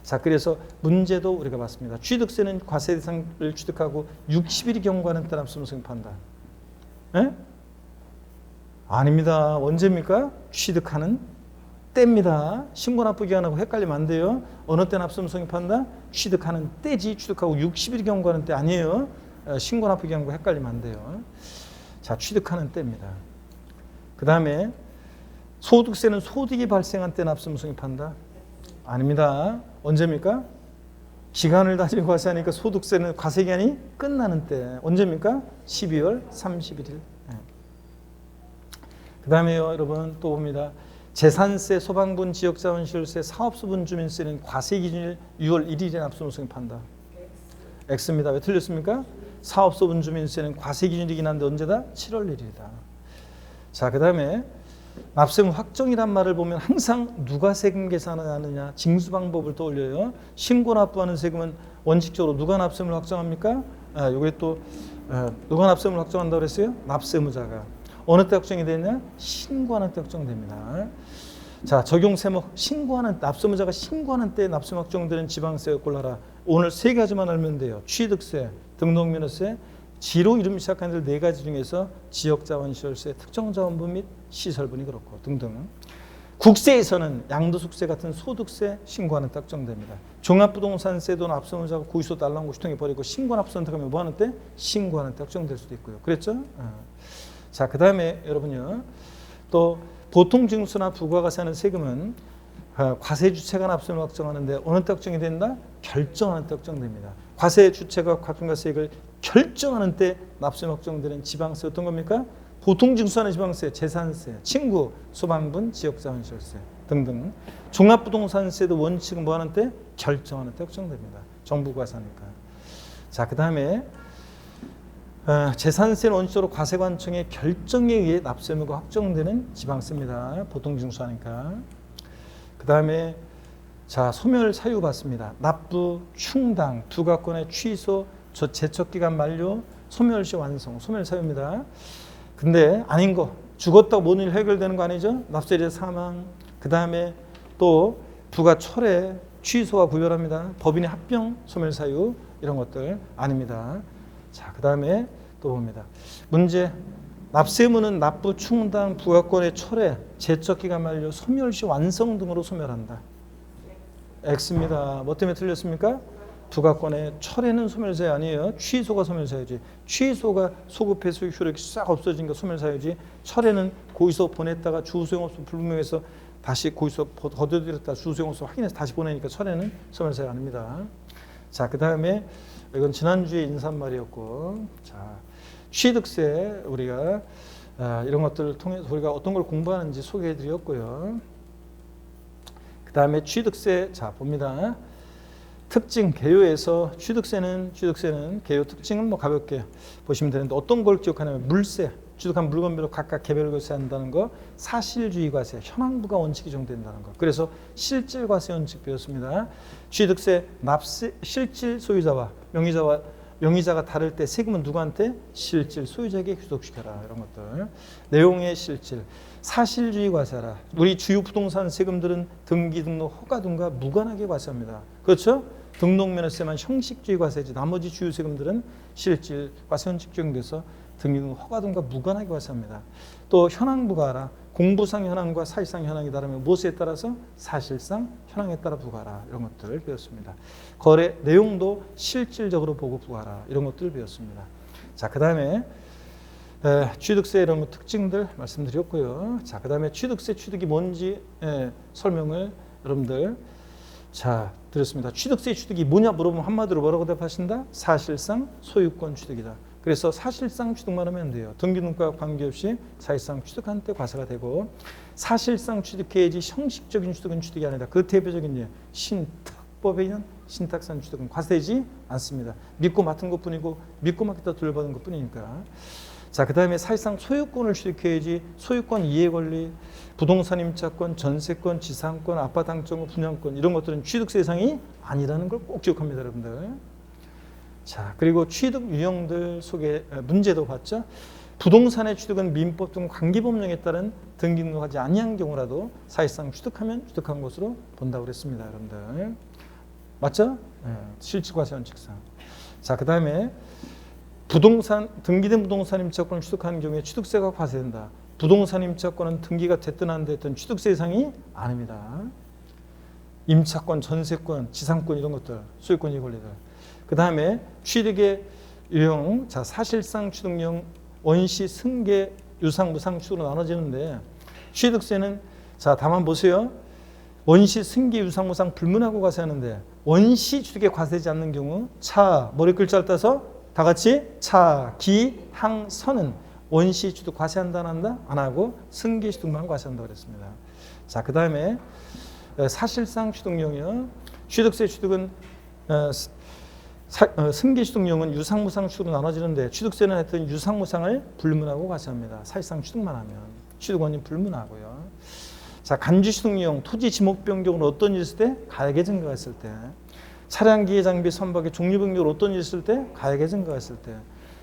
자, 그래서 문제도 우리가 봤습니다. 취득세는 과세 대상을 취득하고 60일이 경과하는 때 납세금 성립한다. 에? 아닙니다. 언제입니까? 취득하는 때입니다. 신고납부 기간하고 헷갈리면 안 돼요. 어느 때 납세금 성립한다? 취득하는 때지. 취득하고 60일이 경과하는 때 아니에요. 신고납부 기간하고 헷갈리면 안 돼요. 자, 취득하는 때입니다. 그 다음에 소득세는 소득이 발생한 때 납세금 성립한다? 아닙니다. 언제입니까? 기간을 단위로 과세하니까 소득세는 과세 기간이 끝나는 때. 언제입니까? 12월 31일. 그 다음에요, 여러분 또 봅니다. 재산세, 소방분, 지역자원시설세, 사업소분, 주민세는 과세 기준일 6월 1일에 납세금 성립한다. X입니다. 왜 틀렸습니까? 사업소분, 주민세는 과세 기준이긴 한데 언제다? 7월 1일이다. 자, 그 다음에 납세금 확정이란 말을 보면 항상 누가 세금 계산을 하느냐, 징수 방법을 떠올려요. 신고 납부하는 세금은 원칙적으로 누가 납세금을 확정합니까? 요게 또 누가 납세금을 확정한다고 그랬어요? 납세무자가. 어느 때 확정이 되냐? 신고하는 때 확정됩니다. 자, 적용 세목 신고하는 납세무자가 신고하는 때 납세금 확정되는 지방세 골라라. 오늘 세 가지만 알면 돼요. 취득세, 등록면허세, 지로 이름 시작하는 네 가지 중에서 지역자원시설세, 특정자원분 및 시설분이 그렇고 등등. 국세에서는 양도소득세 같은 소득세 신고하는 때 확정됩니다. 종합부동산세도 납세무자가 고의소 달라는 곳이 통해 버리고 신고납부 선택하면 뭐 하는 때? 신고하는 때 확정될 수도 있고요. 그랬죠? 자, 그 다음에 여러분요. 또 보통징수나 부가가세하는 세금은 과세주체가 납세금을 확정하는데 어느 때 확정이 된다? 결정하는 때 확정됩니다. 과세주체가 과세액을 결정하는 때 납세금 확정되는 지방세 어떤 겁니까? 보통징수하는 지방세, 재산세, 친구, 소방분, 지역자원시설세 등등. 종합부동산세도 원칙은 뭐 하는 때? 결정하는 때 확정됩니다. 정부가 과세하니까. 자, 그 다음에 재산세는 원칙적으로 과세관청의 결정에 의해 납세무가 확정되는 지방세입니다. 보통징수하니까. 그 다음에 자, 소멸 사유 봤습니다. 납부, 충당, 부가권의 취소, 제척기간 만료, 소멸시 완성, 소멸 사유입니다. 근데 아닌 거, 죽었다고 모든 일 해결되는 거 아니죠? 납세자 사망, 그 다음에 또 부가 철회, 취소와 구별합니다. 법인의 합병, 소멸 사유 이런 것들 아닙니다. 자, 그 다음에 또 봅니다. 문제, 납세무는 납부, 충당, 부가권의 철회, 제척기간 만료, 소멸시 완성 등으로 소멸한다. X입니다. 뭐 때문에 틀렸습니까? 부가권의 철회는 소멸사유 아니에요. 취소가 소멸사유지. 취소가 소급 회수 효력이 싹 없어진 거 소멸사유지. 철회는 고의서 보냈다가 주소용업소 불분명해서 다시 고의서 거둬들였다 주소용업소 확인해서 다시 보내니까 철회는 소멸사유 아닙니다. 자, 그 다음에 이건 지난주에 인사말이었고, 자, 취득세 우리가 이런 것들을 통해서 우리가 어떤 걸 공부하는지 소개해드렸고요. 그 다음에 취득세, 자 봅니다. 특징, 개요에서 취득세는 개요 특징은 뭐 가볍게 보시면 되는데 어떤 걸 기억하냐면 물세, 취득한 물건별로 각각 개별 과세한다는 거, 사실주의 과세, 현황부가 원칙이 적용된다는 거. 그래서 실질 과세 원칙 배웠습니다. 취득세, 납세, 실질 소유자와 명의자가 다를 때 세금은 누구한테? 실질 소유자에게 귀속시켜라. 이런 것들. 내용의 실질. 사실주의 과세라. 우리 주요 부동산 세금들은 등기, 등록, 허가 등과 무관하게 과세합니다. 그렇죠? 등록면허세만 형식주의 과세지 나머지 주요 세금들은 실질 과세 원칙 적용돼서 등기, 등록, 허가 등과 무관하게 과세합니다. 또 현황부가 알아. 공부상 현황과 사실상 현황이 다르면 무엇에 따라서? 사실상 현황에 따라 부과하라. 이런 것들을 배웠습니다. 거래 내용도 실질적으로 보고 부과하라. 이런 것들을 배웠습니다. 자, 그 다음에 취득세 이런 거 특징들 말씀드렸고요. 자, 그 다음에 취득이 뭔지 설명을 여러분들 자 드렸습니다. 취득세 취득이 뭐냐 물어보면 한마디로 뭐라고 대답하신다? 사실상 소유권 취득이다. 그래서 사실상 취득만 하면 돼요. 등기등록과 관계없이 사실상 취득한 때 과세가 되고, 사실상 취득해야지 형식적인 취득은 취득이 아니다. 그 대표적인 예, 신탁법에 의한 신탁산 취득은 과세지 않습니다. 믿고 맡은 것뿐이고 믿고 맡겼다 돌려받은 것뿐이니까. 자, 그 다음에 사실상 소유권을 취득해야지 소유권 이해권리, 부동산 임차권, 전세권, 지상권, 아파트 당첨권, 분양권 이런 것들은 취득세 대상이 아니라는 걸 꼭 기억합니다, 여러분들. 자, 그리고 취득 유형들 속에 문제도 봤죠. 부동산의 취득은 민법 등 관계법령에 따른 등기등록하지 아니한 경우라도 사실상 취득하면 취득한 것으로 본다고 그랬습니다, 여러분들. 맞죠? 네, 실질과세 원칙상. 자, 그 다음에 부동산 등기된 부동산 임차권을 취득하는 경우에 취득세가 과세된다. 부동산 임차권은 등기가 됐든 안 됐든 취득세 대상이 아닙니다. 임차권, 전세권, 지상권 이런 것들, 소유권 이권리들. 그 다음에 취득의 유형, 자 사실상 취득용, 원시, 승계, 유상, 무상 취득으로 나눠지는데 취득세는 자 다만 보세요. 원시, 승계, 유상, 무상 불문하고 과세하는데 원시 취득에 과세되지 않는 경우 차, 머리 글자를 따서 다 같이 차, 기, 항, 선은 원시 취득 과세한다 안 한다? 안 하고 승계 취득만 과세한다고 그랬습니다. 자, 그 다음에 사실상 취득용이요. 취득세 취득은 승계 취득용은 유상무상 취득으로 나눠지는데 취득세는 하여튼 유상무상을 불문하고 과세합니다. 사실상 취득만 하면 취득원인 불문하고요. 자, 간주 취득용, 토지 지목 변경으로 어떤 일이 있을 때? 가액의 증가가 있을 때. 차량, 기계, 장비, 선박의 종류 변경으로 어떤 일이 있을 때? 가액의 증가가 있을 때.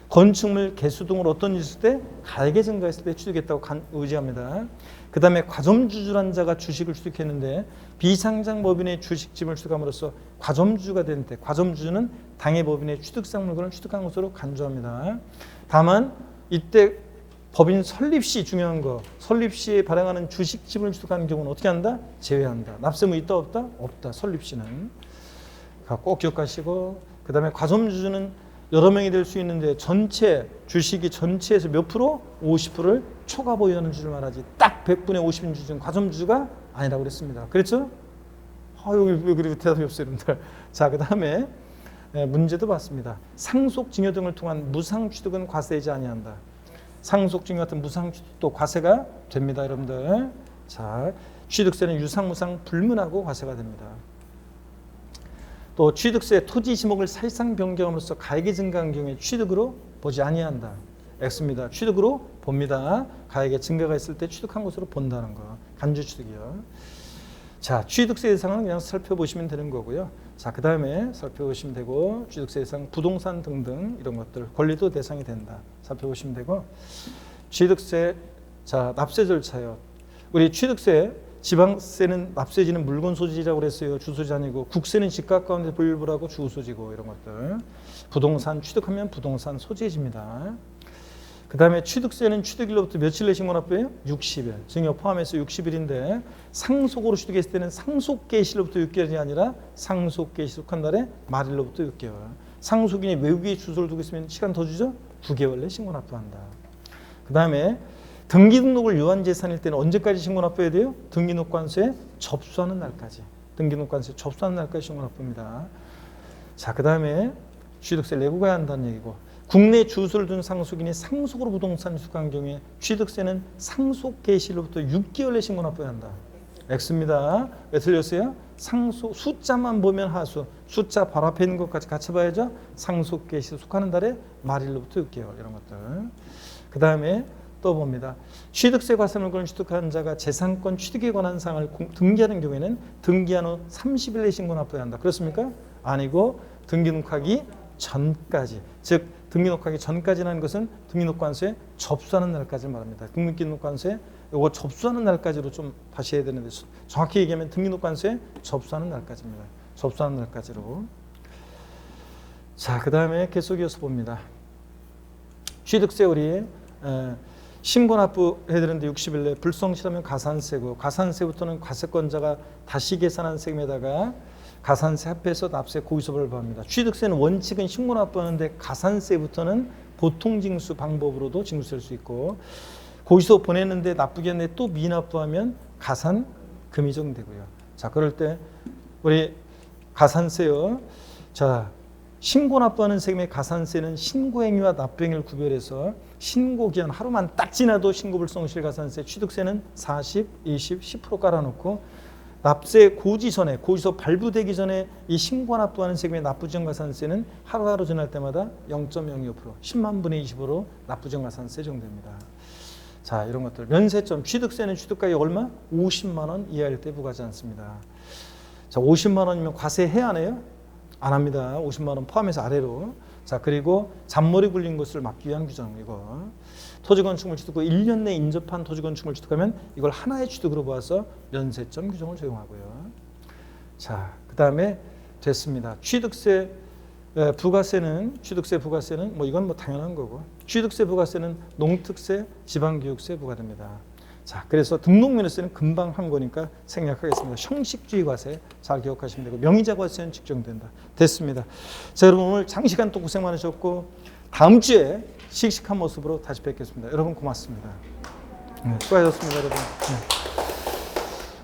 건축물, 개수 등으로 어떤 일이 있을 때? 가액의 증가가 있을 때 취득했다고 의지합니다. 그 다음에 과점주주란 자가 주식을 취득했는데 비상장 법인의 주식집을 취득함으로써 과점주주가 되는 때 과점주주는 당해 법인의 취득상 물건을 취득한 것으로 간주합니다. 다만 이때 법인 설립 시 중요한 거, 설립 시에 발행하는 주식집을 취득하는 경우는 어떻게 한다? 제외한다. 납세무 있다 없다? 없다. 설립 시는. 꼭 기억하시고, 그 다음에 과점주주는 여러 명이 될 수 있는데 전체 주식이 전체에서 몇 프로? 50%를 초과 보유하는 주를 말하지 딱 100분의 50인 주주는 과점주주가 아니라고 그랬습니다. 그랬죠? 여기 왜 그리고 대답이 없어요, 여러분들. 자, 그 다음에 문제도 봤습니다. 상속 증여 등을 통한 무상 취득은 과세되지 아니한다. 상속 증여 같은 무상 취득도 과세가 됩니다, 여러분들. 자, 취득세는 유상, 무상 불문하고 과세가 됩니다. 또 취득세 토지 지목을 사실상 변경함으로써 가액이 증가한 경우에 취득으로 보지 아니한다. X입니다. 취득으로 봅니다. 가액의 증가가 있을 때 취득한 것으로 본다는 거. 간주 취득이요. 자, 취득세 대상은 그냥 살펴보시면 되는 거고요. 자, 그 다음에 살펴보시면 되고 취득세 대상 부동산 등등 이런 것들 권리도 대상이 된다. 살펴보시면 되고 취득세 자 납세 절차요. 우리 취득세 지방세는 납세지는 물건 소지라고 그랬어요. 주소지 아니고 국세는 집값 가운데 분류하고 주소지고 이런 것들. 부동산 취득하면 부동산 소지지입니다. 그 다음에 취득세는 취득일로부터 며칠 내 신고납부예요? 60일. 증여 포함해서 60일인데 상속으로 취득했을 때는 상속개시로부터 6개월이 아니라 상속개시 속한 날에 말일로부터 6개월. 상속인이 외국에 주소를 두고 있으면 시간 더 주죠? 9개월 내 신고납부한다. 그 다음에 등기등록을 유한 재산일 때는 언제까지 신고납부해야 돼요? 등기등록관서에 접수하는 날까지. 등기등록관서에 접수하는 날까지 신고납부입니다. 자, 그 다음에 취득세를 내고 가야 한다는 얘기고 국내 주소를 둔 상속인이 상속으로 부동산을 취득한 경우에 취득세는 상속 개시로부터 6개월 내 신고납부해야 한다. X입니다. 왜 틀렸어요? 상속 숫자만 보면 하수, 숫자 바로 앞에 있는 것까지 같이 봐야죠. 상속 개시 속하는 달에 말일로부터 6개월 이런 것들. 그 다음에 또 봅니다. 취득세 과세물건을 취득한 자가 재산권 취득에 관한 사항을 등기하는 경우에는 등기한 후 30일 내 신고납부해야 한다. 그렇습니까? 아니고 등기등록하기 전까지, 즉 등기등록하기 전까지라는 것은 등기등록관서에 접수하는 날까지 말합니다. 등기등록관서에 이거 접수하는 날까지로 좀 다시 해야 되는데 정확히 얘기하면 등기등록관서에 접수하는 날까지입니다. 접수하는 날까지로. 자, 그 다음에 계속 이어서 봅니다. 취득세 우리 신고납부 해야 되는데 60일 내 불성실하면 가산세고 가산세부터는 과세권자가 다시 계산한 세금에다가 가산세 합해서 납세 고의소비를 포함합니다. 취득세는 원칙은 신고납부하는데 가산세부터는 보통징수 방법으로도 징수할 수 있고 고의소 보냈는데 납부기 전에 또 미납부하면 가산금이 적용되고요. 자, 그럴 때 우리 가산세요. 자, 신고납부하는 세금의 가산세는 신고행위와 납부행위를 구별해서 신고기한 하루만 딱 지나도 신고불성실 가산세, 취득세는 40, 20, 10% 깔아놓고 납세 고지 전에, 고지서 발부되기 전에 이 신고와 납부하는 세금의 납부지정가산세는 하루하루 지날 때마다 0.02%, 10만 분의 20으로 납부지정가산세 정도입니다. 자, 이런 것들. 면세점, 취득세는 취득가액이 얼마? 50만 원 이하일 때 부과하지 않습니다. 자, 50만 원이면 과세해야 하네요? 안 합니다. 50만 원 포함해서 아래로. 자, 그리고 잔머리 굴린 것을 막기 위한 규정, 이거. 토지건축물 취득 후 1년 내에 인접한 토지건축물 취득하면 이걸 하나의 취득으로 보아서 면세점 규정을 적용하고요. 자, 그 다음에 됐습니다. 취득세, 부가세는, 취득세, 부가세는 뭐 이건 뭐 당연한 거고, 취득세, 부가세는 농특세, 지방교육세 부과됩니다. 자, 그래서 등록면허세는 금방 한 거니까 생략하겠습니다. 형식주의 과세 잘 기억하시면 되고, 명의자 과세는 직정된다. 됐습니다. 자, 여러분 오늘 장시간 또 고생 많으셨고, 다음 주에 씩씩한 모습으로 다시 뵙겠습니다. 여러분 고맙습니다. 수고하셨습니다, 여러분.